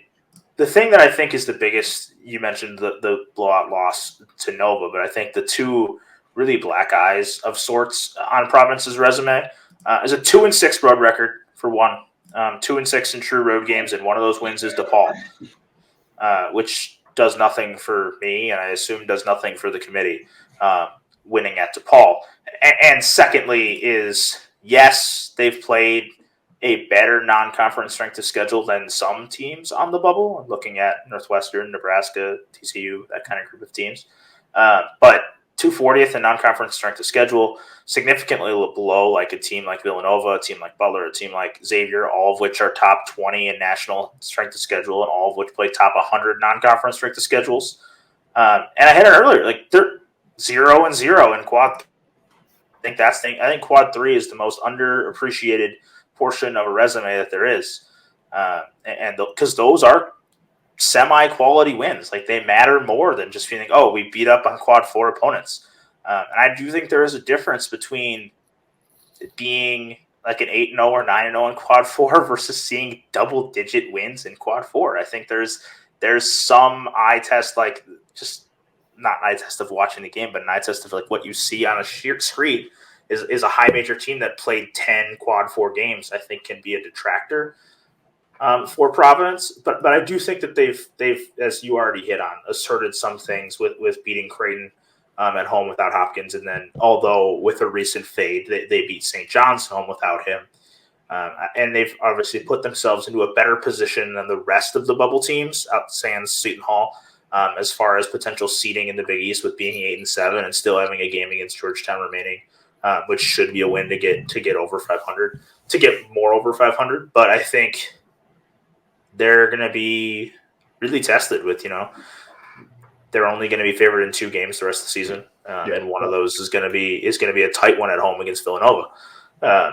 the thing that I think is the biggest. You mentioned the blowout loss to Nova, but I think the 2 really black eyes of sorts on Providence's resume is a 2-6 road record for one, 2-6 in true road games, and one of those wins is DePaul, which does nothing for me, and I assume does nothing for the committee winning at DePaul. And secondly is, yes, they've played a better non-conference strength of schedule than some teams on the bubble. I'm looking at Northwestern, Nebraska, TCU, that kind of group of teams. But 240th in non-conference strength of schedule, significantly below like a team like Villanova, a team like Butler, a team like Xavier, all of which are top 20 in national strength of schedule, and all of which play top 100 non-conference strength of schedules. And I had it earlier, like they're 0-0 in quad. I think quad 3 is the most underappreciated portion of a resume that there is, and because those are semi-quality wins, like they matter more than just feeling, oh, we beat up on quad 4 opponents. And I do think there is a difference between being like an 8-0 or 9-0 in quad 4 versus seeing double-digit wins in quad 4. I think there's some eye test, like just not an eye test of watching the game, but an eye test of like what you see on a sheer screen is a high major team that played 10 quad 4 games. I think can be a detractor for Providence, but I do think that they've, as you already hit on, asserted some things with beating Creighton at home without Hopkins, and then although with a recent fade, they beat St. John's home without him, and they've obviously put themselves into a better position than the rest of the bubble teams, sans Seton Hall, as far as potential seeding in the Big East with being 8-7 and still having a game against Georgetown remaining, which should be a win to get over 500, to get more over 500. But I think they're going to be really tested with, they're only going to be favored in 2 games the rest of the season, and one of those is going to be a tight one at home against Villanova.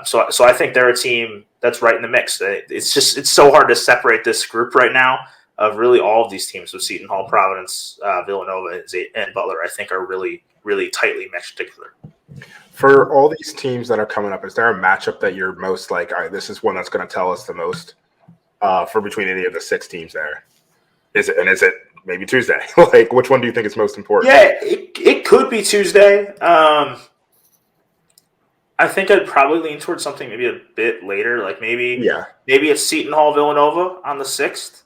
So I think they're a team that's right in the mix. It's so hard to separate this group right now of really all of these teams with Seton Hall, Providence, Villanova, and Butler. I think are really, really tightly meshed together. For all these teams that are coming up, is there a matchup that you're most like, all right, this is one that's going to tell us the most for between any of the 6 teams there? Is it maybe Tuesday? Like, which one do you think is most important? Yeah, it could be Tuesday. I think I'd probably lean towards something maybe a bit later, like maybe it's Seton Hall Villanova on the 6th.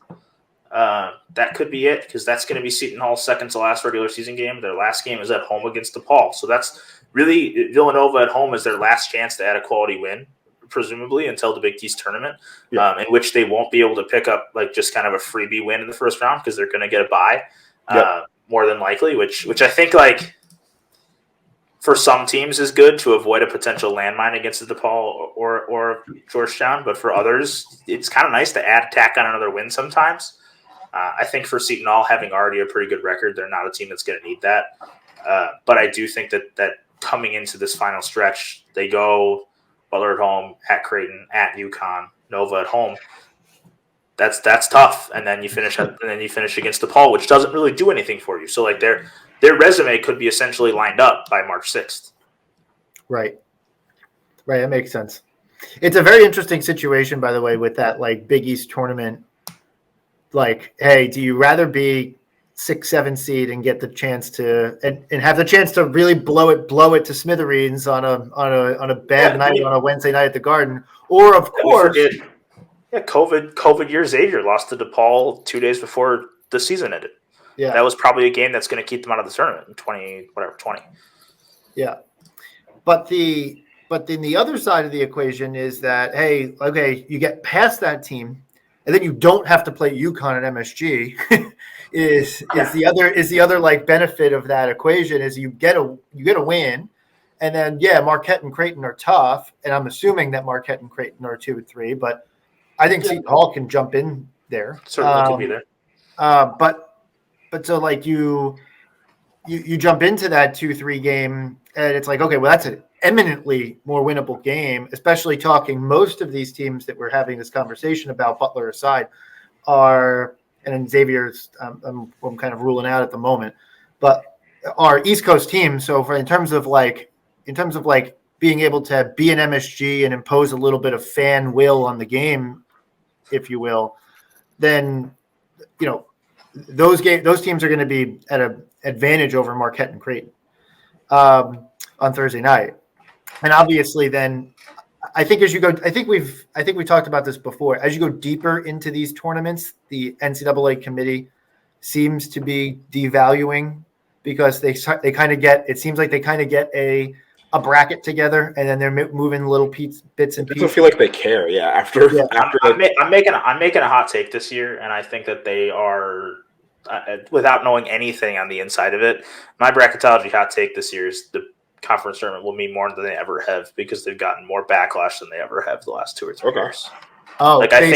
That could be it, because that's going to be Seton Hall's second to last regular season game. Their last game is at home against DePaul, so that's really Villanova at home is their last chance to add a quality win, presumably until the Big East tournament, in which they won't be able to pick up like just kind of a freebie win in the first round because they're going to get a bye, more than likely. Which I think like for some teams is good to avoid a potential landmine against the DePaul or Georgetown, but for others, it's kind of nice to tack on another win sometimes. I think for Seton Hall, having already a pretty good record, they're not a team that's going to need that. But I do think that coming into this final stretch, they go Butler at home, at Creighton, at UConn, Nova at home. That's tough, and then you finish against DePaul, which doesn't really do anything for you. So like their resume could be essentially lined up by March 6th. Right. That makes sense. It's a very interesting situation, by the way, with that like Big East tournament. Like, hey, do you rather be 6-7 seed and get the chance to and have the chance to really blow it to smithereens on a bad night on a Wednesday night at the Garden, or of course, COVID year Xavier lost to DePaul 2 days before the season ended. Yeah, that was probably a game that's going to keep them out of the tournament in 20. Yeah, but then the other side of the equation is that, hey, okay, you get past that team, and then you don't have to play UConn at MSG. is the other like benefit of that equation is you get a win, and then Marquette and Creighton are tough, and I'm assuming that Marquette and Creighton are 2 and 3, but I think Seton Hall can jump in there. Certainly could be there. But so like you jump into that 2-3 game, and it's like, okay, well, that's an eminently more winnable game, especially talking most of these teams that we're having this conversation about, Butler aside, are, and Xavier's I'm kind of ruling out at the moment, but are East Coast teams. So in terms of being able to be an MSG and impose a little bit of fan will on the game, if you will, then those teams are going to be at an advantage over Marquette and Creighton on Thursday night. And obviously then I think as you go, I think we talked about this before, as you go deeper into these tournaments, the NCAA committee seems to be devaluing, because they kind of get, it seems like they kind of get a bracket together, and then they're moving little bits and pieces. I don't feel like they care. I'm making a hot take this year, and I think that they are without knowing anything on the inside of it, my bracketology hot take this year is the conference tournament will mean more than they ever have because they've gotten more backlash than they ever have the last 2 or 3 years. Oh, like I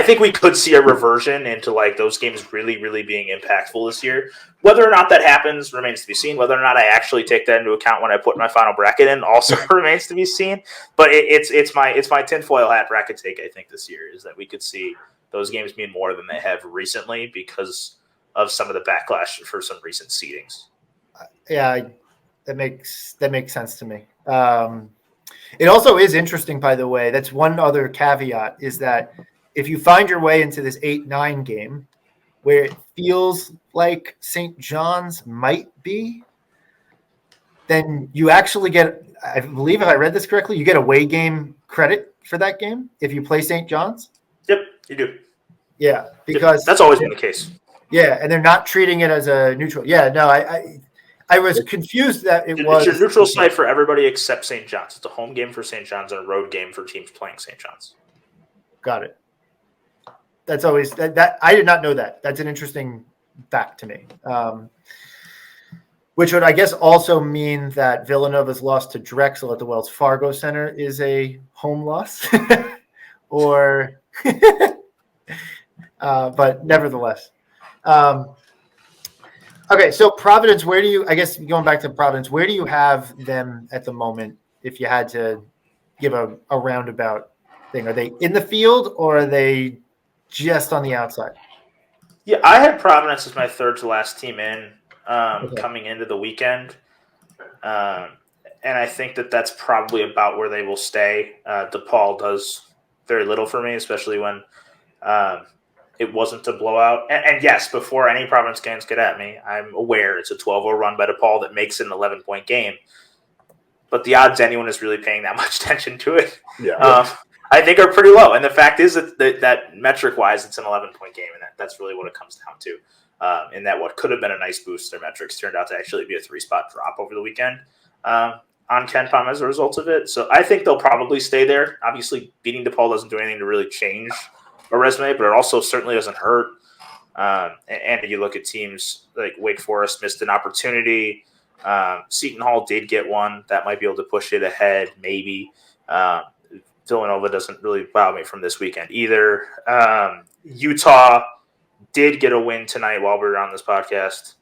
think we could see a reversion into like those games really, really being impactful this year. Whether or not that happens remains to be seen. Whether or not I actually take that into account when I put my final bracket in also remains to be seen. But it's my tinfoil hat bracket take. I think this year is that we could see those games mean more than they have recently because of some of the backlash for some recent seedings. Yeah, that makes sense to me. It also is interesting, by the way. That's one other caveat is that if you find your way into this 8-9 game where it feels like St. John's might be, then you actually get, I believe if I read this correctly, you get away game credit for that game if you play St. John's. Yep, you do. Yeah, because that's always been the case. Yeah, and they're not treating it as a neutral. Yeah, no, I was confused that it's your neutral site for everybody except St. John's. It's a home game for St. John's and a road game for teams playing St. John's. Got it. That's always that I did not know that. That's an interesting fact to me. Which would, I guess, also mean that Villanova's loss to Drexel at the Wells Fargo Center is a home loss, or, but nevertheless. Okay, so Providence, where do you, I guess going back to Providence, where do you have them at the moment if you had to give a roundabout thing? Are they in the field or are they just on the outside? Yeah, I had Providence as my third to last team in coming into the weekend. And I think that that's probably about where they will stay. DePaul does very little for me, especially when it wasn't a blowout. And yes, before any Providence games get at me, I'm aware it's a 12-0 run by DePaul that makes it an 11-point game. But the odds anyone is really paying that much attention to it, I think are pretty low. And the fact is that metric-wise, it's an 11-point game, and that's really what it comes down to. And that what could have been a nice boost, their metrics turned out to actually be a 3-spot drop over the weekend on KenPom as a result of it. So I think they'll probably stay there. Obviously, beating DePaul doesn't do anything to really change a resume, but it also certainly doesn't hurt. And you look at teams like Wake Forest missed an opportunity. Seton Hall did get one that might be able to push it ahead, maybe. Villanova doesn't really wow me from this weekend either. Utah did get a win tonight while we were on this podcast.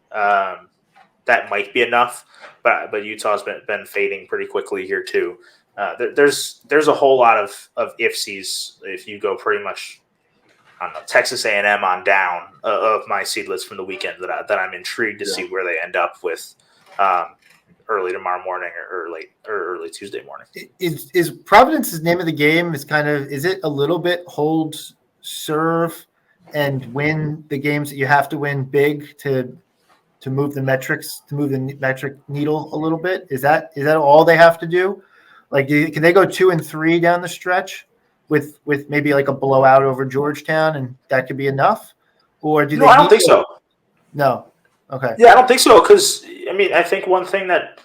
That might be enough, but Utah's been fading pretty quickly here too. There's a whole lot of ifsies if you go pretty much, I don't know, Texas A&M on down of my seed list from the weekend that I'm intrigued to see where they end up with early tomorrow morning or early Tuesday morning. Is Providence's name of the game is it a little bit hold, serve, and win the games that you have to win big to move the metrics, to move the metric needle a little bit? Is that all they have to do? Like, can they go 2-3 down the stretch with maybe like a blowout over Georgetown, and that could be enough? Or do they? No, I don't think so. No. Okay. Yeah, I don't think so, because I think one thing that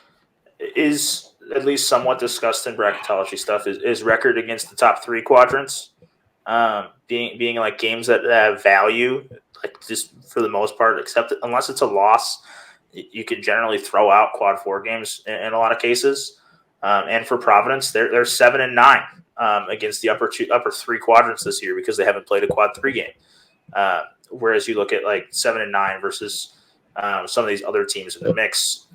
is at least somewhat discussed in bracketology stuff is record against the top 3 quadrants. Being like games that have value, like just for the most part, except unless it's a loss, you can generally throw out quad 4 games in a lot of cases. And for Providence, they're 7-9 against the upper 3 quadrants this year because they haven't played a quad 3 game. Whereas you look at like 7-9 versus some of these other teams in the mix.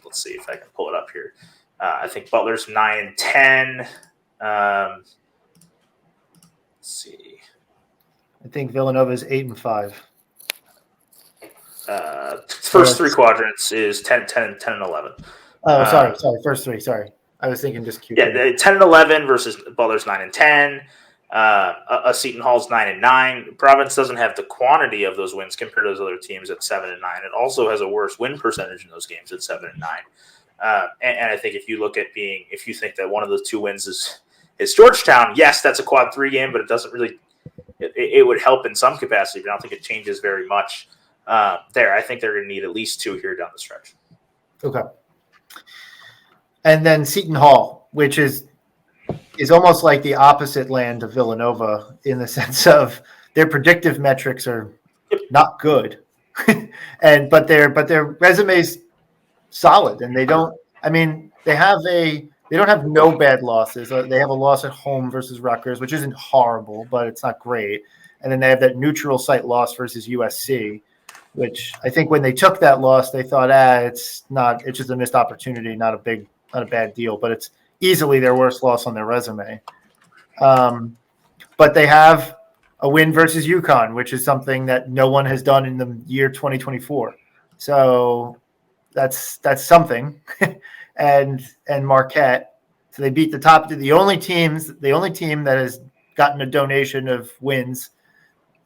Let's see if I can pull it up here. I think Butler's 9-10. Let's see. I think Villanova is 8-5. First 3 quadrants is 10, 10, 10, and 11. Oh, sorry. First 3. Sorry, I was thinking just Q3. Yeah, 10 and 11 versus Butler's 9-10. A Seton Hall's 9-9. Providence doesn't have the quantity of those wins compared to those other teams at 7-9. It also has a worse win percentage in those games at 7-9. And I think if you look at if you think that one of those 2 wins is Georgetown, yes, that's a quad 3 game, but it doesn't really. It would help in some capacity, but I don't think it changes very much. I think they're going to need at least 2 here down the stretch. Okay. And then Seton Hall, which is almost like the opposite land of Villanova in the sense of their predictive metrics are not good, but their resume's solid, and they don't. I mean, they don't have no bad losses. They have a loss at home versus Rutgers, which isn't horrible, but it's not great. And then they have that neutral site loss versus USC, which I think when they took that loss, they thought, it's just a missed opportunity, not a bad deal, but it's easily their worst loss on their resume. But they have a win versus UConn, which is something that no one has done in the year 2024. So that's something. and Marquette. So they beat the only team that has gotten a donation of wins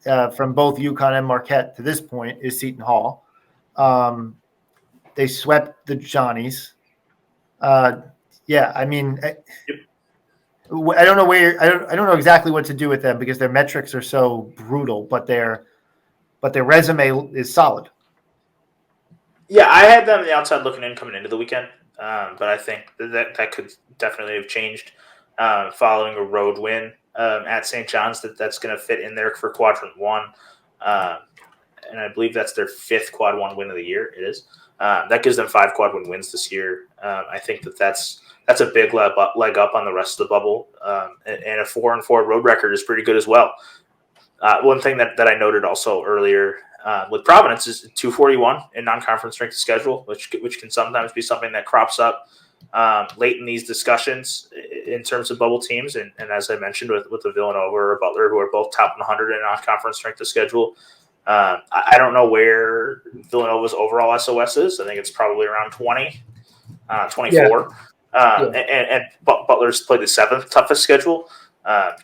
from both UConn and Marquette to this point is Seton Hall. They swept the Johnnies. I mean, I don't know I don't know exactly what to do with them because their metrics are so brutal, but their resume is solid. Yeah, I had them on the outside looking in coming into the weekend, but I think that could definitely have changed following a road win at St. John's. That's going to fit in there for quadrant one, and I believe that's their 5th quad one win of the year. It is. That gives them 5 quad one wins this year. I think that's a big leg up on the rest of the bubble, and a 4-4 road record is pretty good as well. One thing that I noted also earlier with Providence is 241 in non-conference strength of schedule, which can sometimes be something that crops up late in these discussions in terms of bubble teams. And as I mentioned with the Villanova or Butler, who are both top 100 in non-conference strength of schedule. I don't know where Villanova's overall SOS is. I think it's probably around 20, 24. And Butler's played the 7th toughest schedule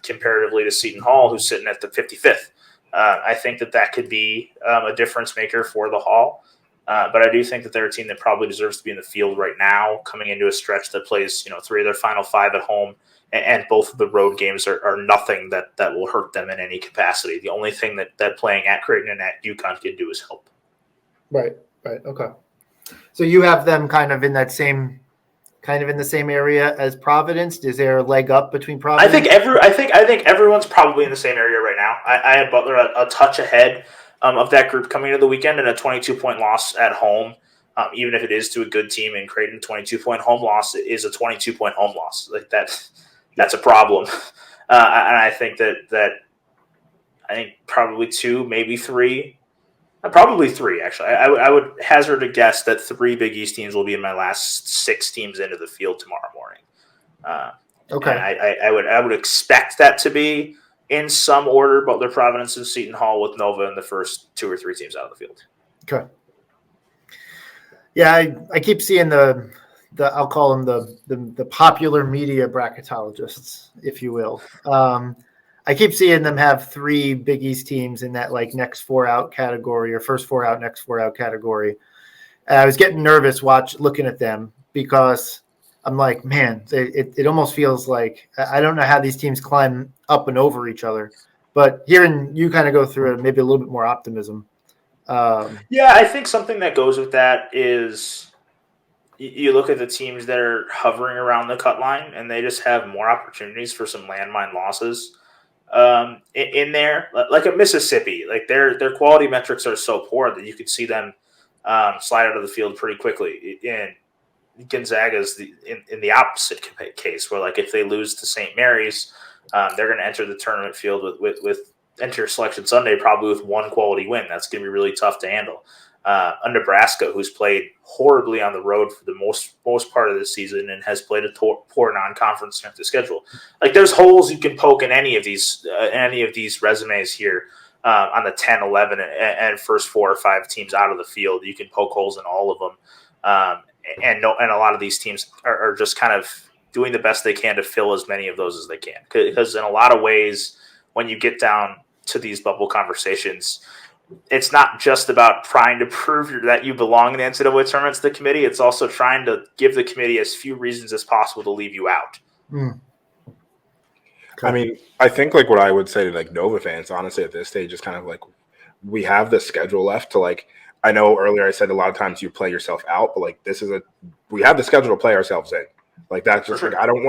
comparatively to Seton Hall, who's sitting at the 55th. I think that could be a difference maker for the Hall. But I do think that they're a team that probably deserves to be in the field right now, coming into a stretch that plays 3 of their final 5 at home. And both of the road games are nothing that will hurt them in any capacity. The only thing that playing at Creighton and at UConn can do is help. Right. Okay. So you have them kind of in the same area as Providence. Is there a leg up between Providence? I think everyone's probably in the same area right now. I had Butler a touch ahead of that group coming into the weekend, and a 22-point loss at home. Even if it is to a good team in Creighton, 22-point home loss is a 22-point home loss. Like that's a problem. And I think that probably 2, maybe 3. Probably 3, actually. I would hazard a guess that 3 Big East teams will be in my last 6 teams into the field tomorrow morning. Okay. And I would expect that to be in some order: Butler, Providence, and Seton Hall, with Nova in the first 2 or 3 teams out of the field. Okay. Yeah, I keep seeing the I'll call them the popular media bracketologists, if you will. I keep seeing them have 3 Big East teams in that next 4 out category, or first 4 out, next 4 out category. And I was getting nervous looking at them because I'm like, man, it almost feels like I don't know how these teams climb up and over each other. But hearing you kind of go through it, maybe a little bit more optimism. Yeah, I think something that goes with that is you look at the teams that are hovering around the cut line, and they just have more opportunities for some landmine losses in there. Like a Mississippi, their quality metrics are so poor that you could see them slide out of the field pretty quickly. And Gonzaga's in the opposite case, where if they lose to St. Mary's, they're going to enter the tournament field with enter Selection Sunday probably with 1 quality win. That's going to be really tough to handle. A Nebraska, who's played horribly on the road for the most part of the season and has played a poor non-conference strength of schedule. There's holes you can poke in any of these resumes here on the 10, 11, and first 4 or 5 teams out of the field. You can poke holes in all of them. And a lot of these teams are just kind of doing the best they can to fill as many of those as they can. Because in a lot of ways, when you get down to these bubble conversations, it's not just about trying to prove that you belong in the NCAA tournaments to the committee. It's also trying to give the committee as few reasons as possible to leave you out. Okay. I mean, I think what I would say to Nova fans, honestly, at this stage is kind of we have the schedule left to I know earlier I said a lot of times you play yourself out, but we have the schedule to play ourselves in. That's just sure. I don't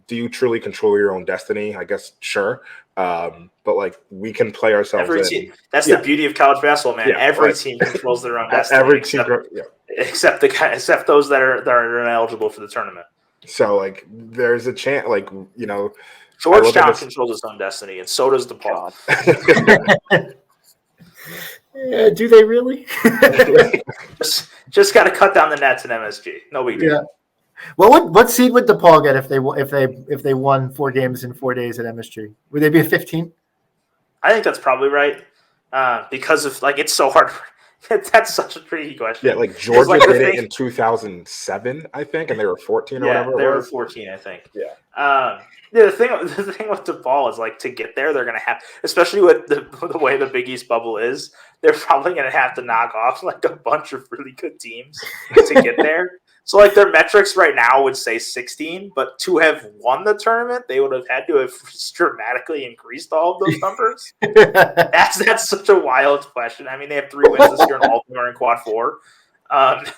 do you truly control your own destiny? I guess sure. But like we can play ourselves in. Team, that's the beauty of college basketball, man. Yeah, every team controls their own destiny. Every team, except those that are ineligible for the tournament. So like, there's a chance, like Georgetown controls its own destiny, and so does DePaul. Yeah, do they really? just got to cut down the nets in MSG. No big deal. Yeah. What seed would DePaul get if they won 4 games in 4 days at MSG? Would they be a 15? I think that's probably right. Because of it's so hard. That's such a tricky question. Yeah, like Georgia did it in 2007, I think, and they were 14 or whatever. They were 14, I think. Yeah. The thing with DePaul is to get there, they're gonna have, especially with the way the Big East bubble is, they're probably gonna have to knock off a bunch of really good teams to get there. So their metrics right now would say 16, but to have won the tournament, they would have had to have dramatically increased all of those numbers. That's such a wild question. I mean, they have 3 wins this year, and all of them are in quad 4. I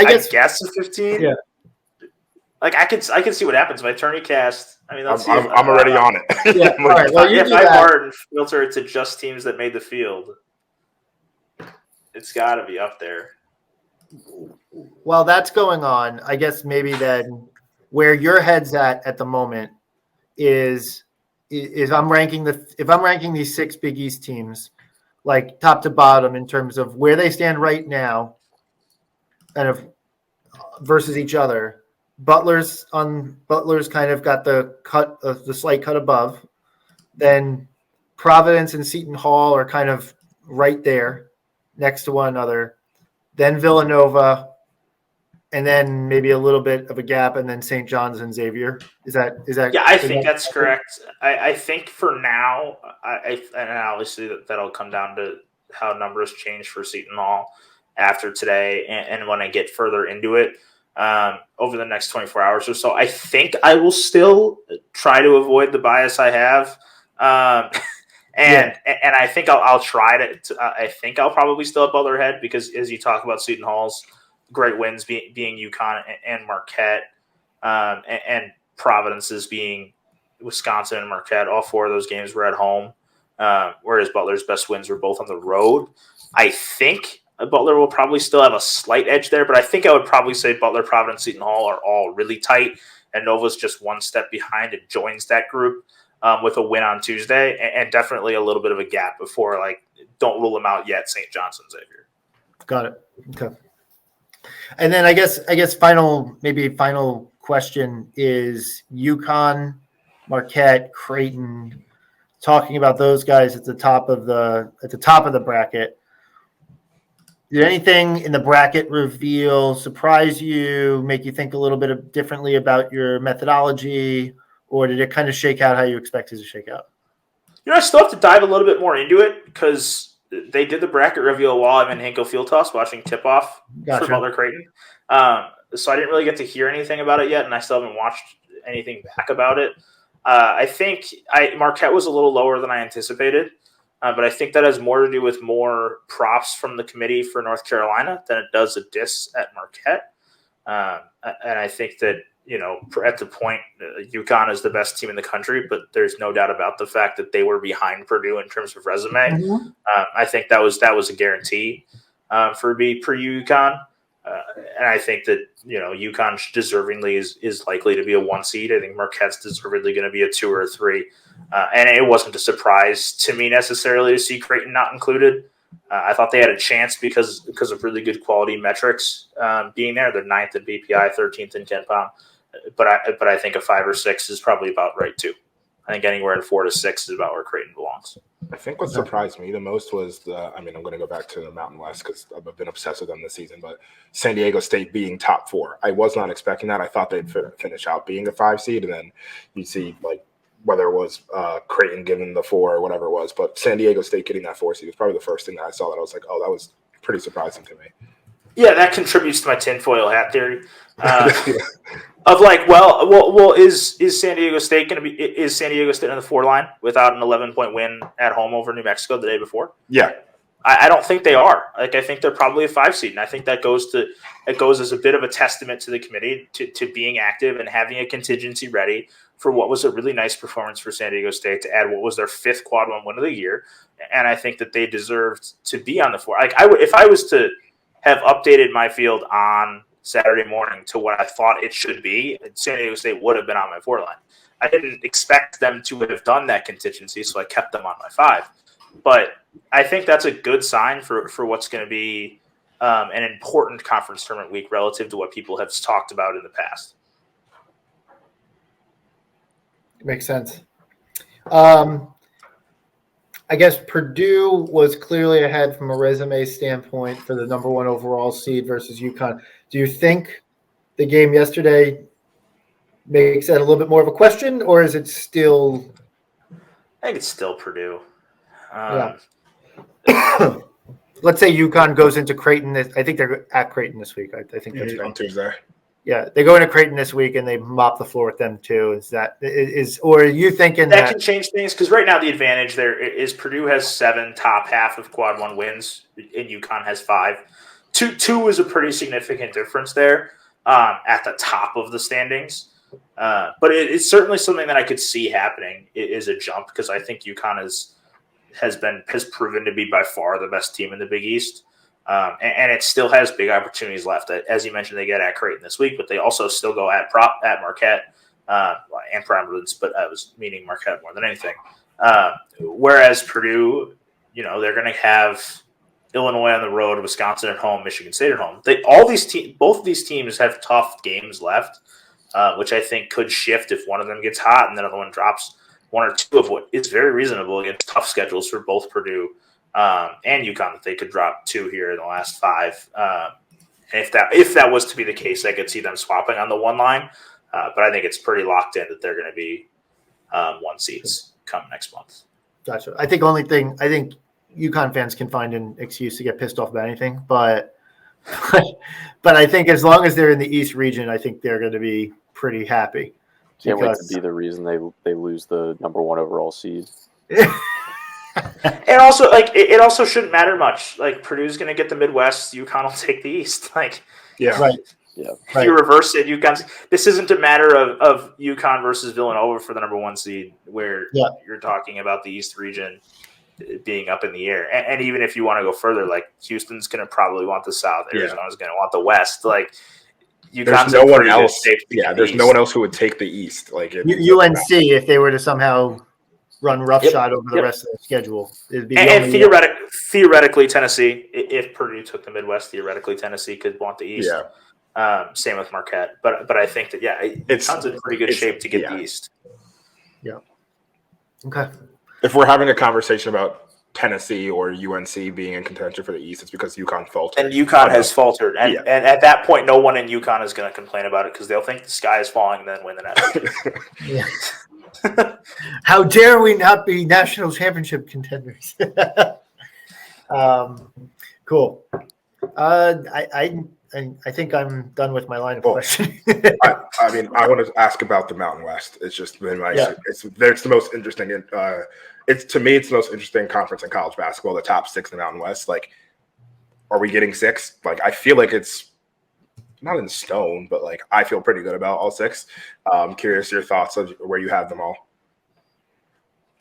guess a 15. Yeah. I can see what happens if I turn cast. I mean, let's see. I'm already on it. Yeah. All right. Well, if I bar and filter it to just teams that made the field, it's got to be up there. While that's going on, I guess maybe then where your head's at the moment is if I'm ranking these 6 Big East teams, top to bottom in terms of where they stand right now, and versus each other. Butler's kind of got the slight cut above. Then Providence and Seton Hall are kind of right there next to one another. Then Villanova, and then maybe a little bit of a gap, and then St. John's and Xavier. Is that? Yeah, I think that's correct. I think for now, and obviously that'll come down to how numbers change for Seton Hall after today, and when I get further into it over the next 24 hours or so. I think I will still try to avoid the bias I have. And I think I'll try to. I think I'll probably still have Butler ahead because as you talk about Seton Hall's great wins being UConn and Marquette, and Providence's being Wisconsin and Marquette. All 4 of those games were at home, whereas Butler's best wins were both on the road. I think Butler will probably still have a slight edge there, but I think I would probably say Butler, Providence, Seton Hall are all really tight, and Nova's just one step behind and joins that group. With a win on Tuesday, and definitely a little bit of a gap before, don't rule them out yet, St. John's and Xavier. Got it. Okay. And then I guess final question is UConn, Marquette, Creighton. Talking about those guys at the top of the bracket. Did anything in the bracket reveal surprise you, make you think a little bit differently about your methodology? Or did it kind of shake out how you expected it to shake out? I still have to dive a little bit more into it because they did the bracket reveal while I'm in Hinkle Field Toss watching tip-off for Butler Creighton. So I didn't really get to hear anything about it yet, and I still haven't watched anything back about it. I think Marquette was a little lower than I anticipated, but I think that has more to do with more props from the committee for North Carolina than it does a diss at Marquette. And I think that, at the point, UConn is the best team in the country, but there's no doubt about the fact that they were behind Purdue in terms of resume. Mm-hmm. I think that was a guarantee for UConn. And I think that, UConn deservingly is likely to be a 1 seed. I think Marquette's deservedly going to be a 2 or a 3. And it wasn't a surprise to me necessarily to see Creighton not included. I thought they had a chance because of really good quality metrics being there. They're 9th in BPI, 13th in KenPom. But I think a 5 or 6 is probably about right too. I think anywhere in 4 to 6 is about where Creighton belongs. I think what surprised me the most was I'm going to go back to the Mountain West because I've been obsessed with them this season, but San Diego State being top 4. I was not expecting that. I thought they'd finish out being a 5 seed, and then you'd see whether it was Creighton giving the 4 or whatever it was, but San Diego State getting that 4 seed was probably the first thing that I saw that I was like, oh, that was pretty surprising to me. Yeah, that contributes to my tinfoil hat theory. Of is San Diego State going to be? Is San Diego State on the 4 line without an 11-point win at home over New Mexico the day before? Yeah. I don't think they are. Like, I think they're probably a 5 seed, and I think that goes as a bit of a testament to the committee to being active and having a contingency ready for what was a really nice performance for San Diego State to add what was their 5th quad 1 win of the year. And I think that they deserved to be on the floor. Like, if I was to have updated my field on Saturday morning to what I thought it should be, San Diego State would have been on my 4 line. I didn't expect them to have done that contingency, so I kept them on my 5. But I think that's a good sign for what's going to be an important conference tournament week relative to what people have talked about in the past. Makes sense. I guess Purdue was clearly ahead from a resume standpoint for the number 1 overall seed versus UConn. Do you think the game yesterday makes that a little bit more of a question, or is it still? I think it's still Purdue. Yeah. Let's say UConn goes into Creighton. I think they're at Creighton this week. I think that's right. On Tuesday. Yeah, they go into Creighton this week and they mop the floor with them too. Or are you thinking that can change things? Because right now the advantage there is Purdue has 7 top half of quad 1 wins, and UConn has 5. Two is a pretty significant difference there at the top of the standings. But it's certainly something that I could see happening is a jump, because I think UConn has proven to be by far the best team in the Big East. And it still has big opportunities left. As you mentioned, they get at Creighton this week, but they also still go at Marquette and Providence, but I was meaning Marquette more than anything. Whereas Purdue, they're going to have Illinois on the road, Wisconsin at home, Michigan State at home. Both of these teams have tough games left, which I think could shift if one of them gets hot and the other one drops 1 or 2 of what is very reasonable against tough schedules for both Purdue and UConn, that they could drop 2 here in the last 5. If that was to be the case, I could see them swapping on the 1 line. But I think it's pretty locked in that they're going to be 1 seeds come next month. Gotcha. I think UConn fans can find an excuse to get pissed off about anything, but I think as long as they're in the East region, I think they're going to be pretty happy. Can't wait to be the reason they lose the number 1 overall seed. And also, it also shouldn't matter much. Like, Purdue's going to get the Midwest, UConn will take the East. Yeah, right. Yeah. If you reverse it, this isn't a matter of UConn versus Villanova for the number 1 seed, where you're talking about the East region being up in the air. And even if you want to go further, Houston's going to probably want the South, Arizona's going to want the West. There's no one else. Yeah, there's no one else who would take the East. UNC, if they were to somehow run roughshod over the rest of the schedule, it'd be. And theoretically, Tennessee, if Purdue took the Midwest, theoretically Tennessee could want the East. Yeah. Same with Marquette, but I think that it's in pretty good shape to get the East. Yeah. Okay. If we're having a conversation about Tennessee or UNC being in contention for the East, it's because UConn faltered. And UConn has faltered. And at that point, no one in UConn is going to complain about it, because they'll think the sky is falling and then win the national championship. How dare we not be national championship contenders? Cool. I think I'm done with my line of questioning. I want to ask about the Mountain West. It's just been it's the most interesting. To me, it's the most interesting conference in college basketball. The top 6 in the Mountain West. Are we getting 6? I feel like it's not in stone, but I feel pretty good about all 6. I'm curious your thoughts of where you have them all.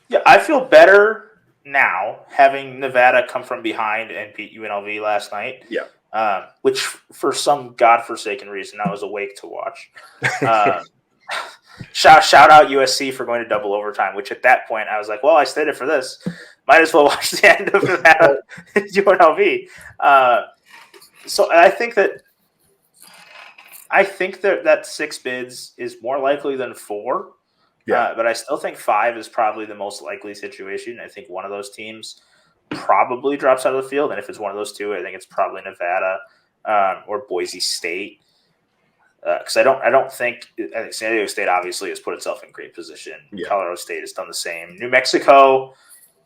Yeah, I feel better now having Nevada come from behind and beat UNLV last night. Yeah. Which for some godforsaken reason I was awake to watch. Shout out USC for going to double overtime, which at that point I was like, well, I stayed it for this. Might as well watch the end of Nevada UNLV. So I think that 6 bids is more likely than 4. Yeah. But I still think 5 is probably the most likely situation. I think one of those teams probably drops out of the field, and if it's one of those 2, I think it's probably Nevada or Boise State. Because I think San Diego State obviously has put itself in great position. Yeah. Colorado State has done the same. New Mexico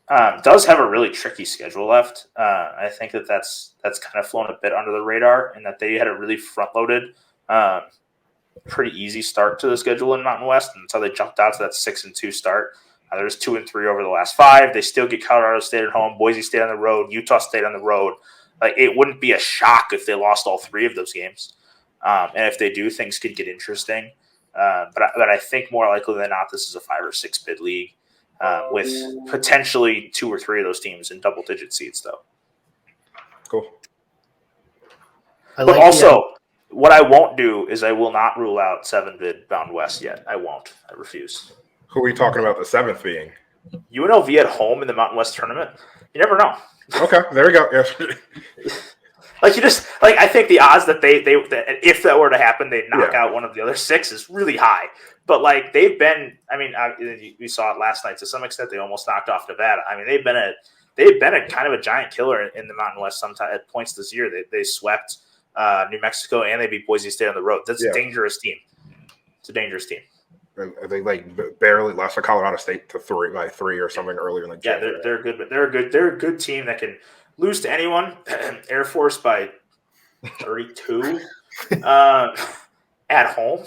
does have a really tricky schedule left. I think that's kind of flown a bit under the radar, and that they had a really front-loaded, pretty easy start to the schedule in Mountain West, and so they jumped out to that 6-2 start. There's 2 and 3 over the last 5. They still get Colorado State at home, Boise State on the road, Utah State on the road. Like, it wouldn't be a shock if they lost all 3 of those games. And if they do, things could get interesting. But I think more likely than not, this is a 5 or 6 bid league with potentially 2 or 3 of those teams in double-digit seeds, though. Cool. But also, what I won't do is I will not rule out 7-bid Mountain West yet. I won't. I refuse. Who are we talking about the 7th being? UNLV at home in the Mountain West tournament? You never know. Okay, there we go. Yes. I think the odds that they if that were to happen, they'd knock out one of the other 6 is really high. But like, they've been, I mean, we saw it last night to some extent. They almost knocked off Nevada. I mean, they've been a kind of a giant killer in the Mountain West sometimes at points this year. They swept New Mexico and they beat Boise State on the road. That's a dangerous team. It's a dangerous team. They barely lost to Colorado State to 3 or something earlier in the game. Yeah, they're good, but they're a good team that can lose to anyone. Air Force by 32 at home,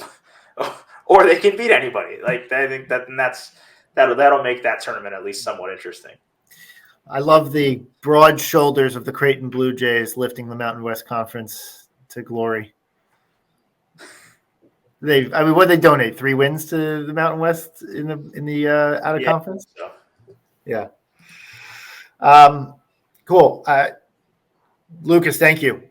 or they can beat anybody. Like, I think that'll make that tournament at least somewhat interesting. I love the broad shoulders of the Creighton Blue Jays lifting the Mountain West Conference to glory. What they donate? 3 wins to the Mountain West in the out of conference. So. Yeah. Cool. Lucas, thank you.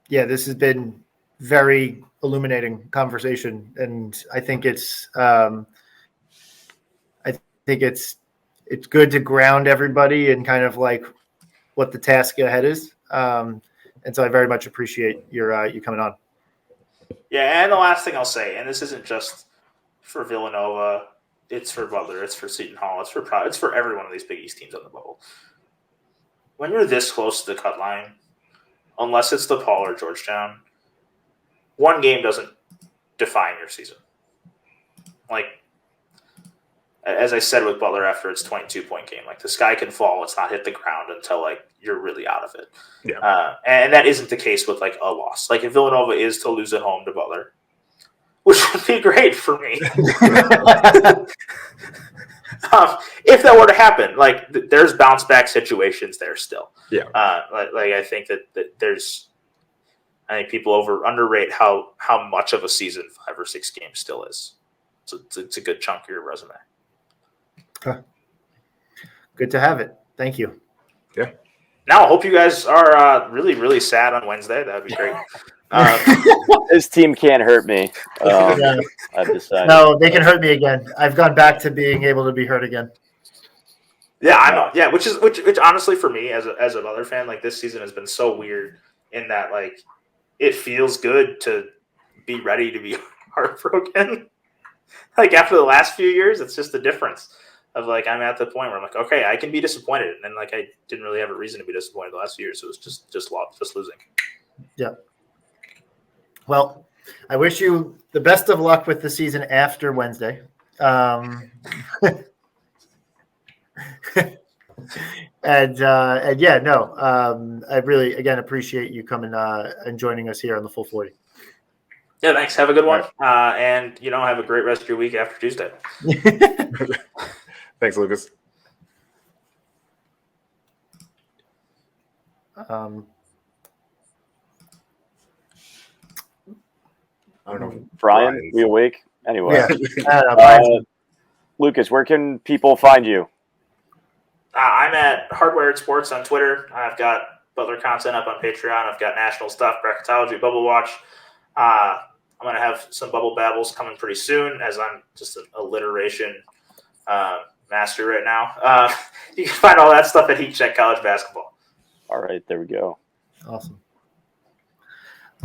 This has been very illuminating conversation, and I think it's good to ground everybody in kind of like what the task ahead is. And so I very much appreciate you coming on. Yeah, and the last thing I'll say, and this isn't just for Villanova, it's for Butler, it's for Seton Hall, it's for every one of these Big East teams on the bubble. When you're this close to the cut line, unless it's DePaul or Georgetown, one game doesn't define your season. Like, as I said with Butler after its 22-point game, like, the sky can fall, it's not hit the ground until like you're really out of it. Yeah. And that isn't the case with like a loss. Like, if Villanova is to lose at home to Butler, which would be great for me. If that were to happen, like, there's bounce back situations there still. Yeah. I think that there's, I think people underrate how much of a season 5 or 6 games still is. So it's a good chunk of your resume. Good to have it. Thank you. Yeah. Now, I hope you guys are really, really sad on Wednesday. That would be great. This team can't hurt me. I've decided. No, they can hurt me again. I've gone back to being able to be hurt again. Yeah, I know. Yeah, which honestly for me as a Butler fan, like, this season has been so weird in that, like, it feels good to be ready to be heartbroken. Like, after the last few years, it's just the difference of, like, I'm at the point where I'm like, okay, I can be disappointed, and like, I didn't really have a reason to be disappointed the last few years. So it was just losing. Yeah. Well, I wish you the best of luck with the season after Wednesday. And I really, again, appreciate you coming and joining us here on the Full 40. Yeah, thanks. Have a good one. And, have a great rest of your week after Tuesday. Thanks, Lucas. I don't know. Brian, we awake? Anyway. Yeah. Lucas, where can people find you? I'm at Hardwired Sports on Twitter. I've got Butler content up on Patreon. I've got national stuff, Bracketology, Bubble Watch. I'm going to have some Bubble Babbles coming pretty soon, as I'm just an alliteration master right now. You can find all that stuff at Heat Check College Basketball. All right, there we go. Awesome.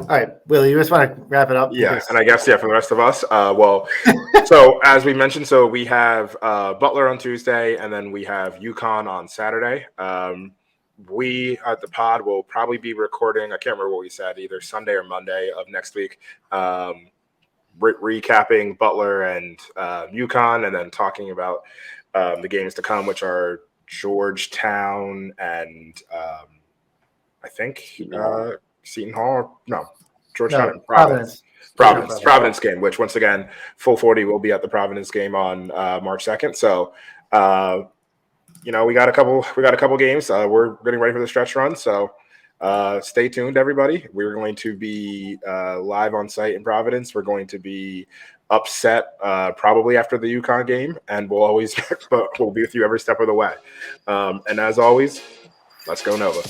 All right, Willie, you just want to wrap it up? Yeah, and I guess, for the rest of us, so as we mentioned, we have Butler on Tuesday, and then we have UConn on Saturday. We at the pod will probably be recording, I can't remember what we said, either Sunday or Monday of next week, recapping Butler and UConn, and then talking about the games to come, which are Georgetown and I think Seton Hall. No, Georgetown and Providence. Providence game, which once again, full 40 will be at the Providence game on March 2nd. So, we got a couple games. We're getting ready for the stretch run. So stay tuned, everybody. We're going to be live on site in Providence. We're going to be upset probably after the UConn game, and we'll be with you every step of the way. And as always, let's go Nova.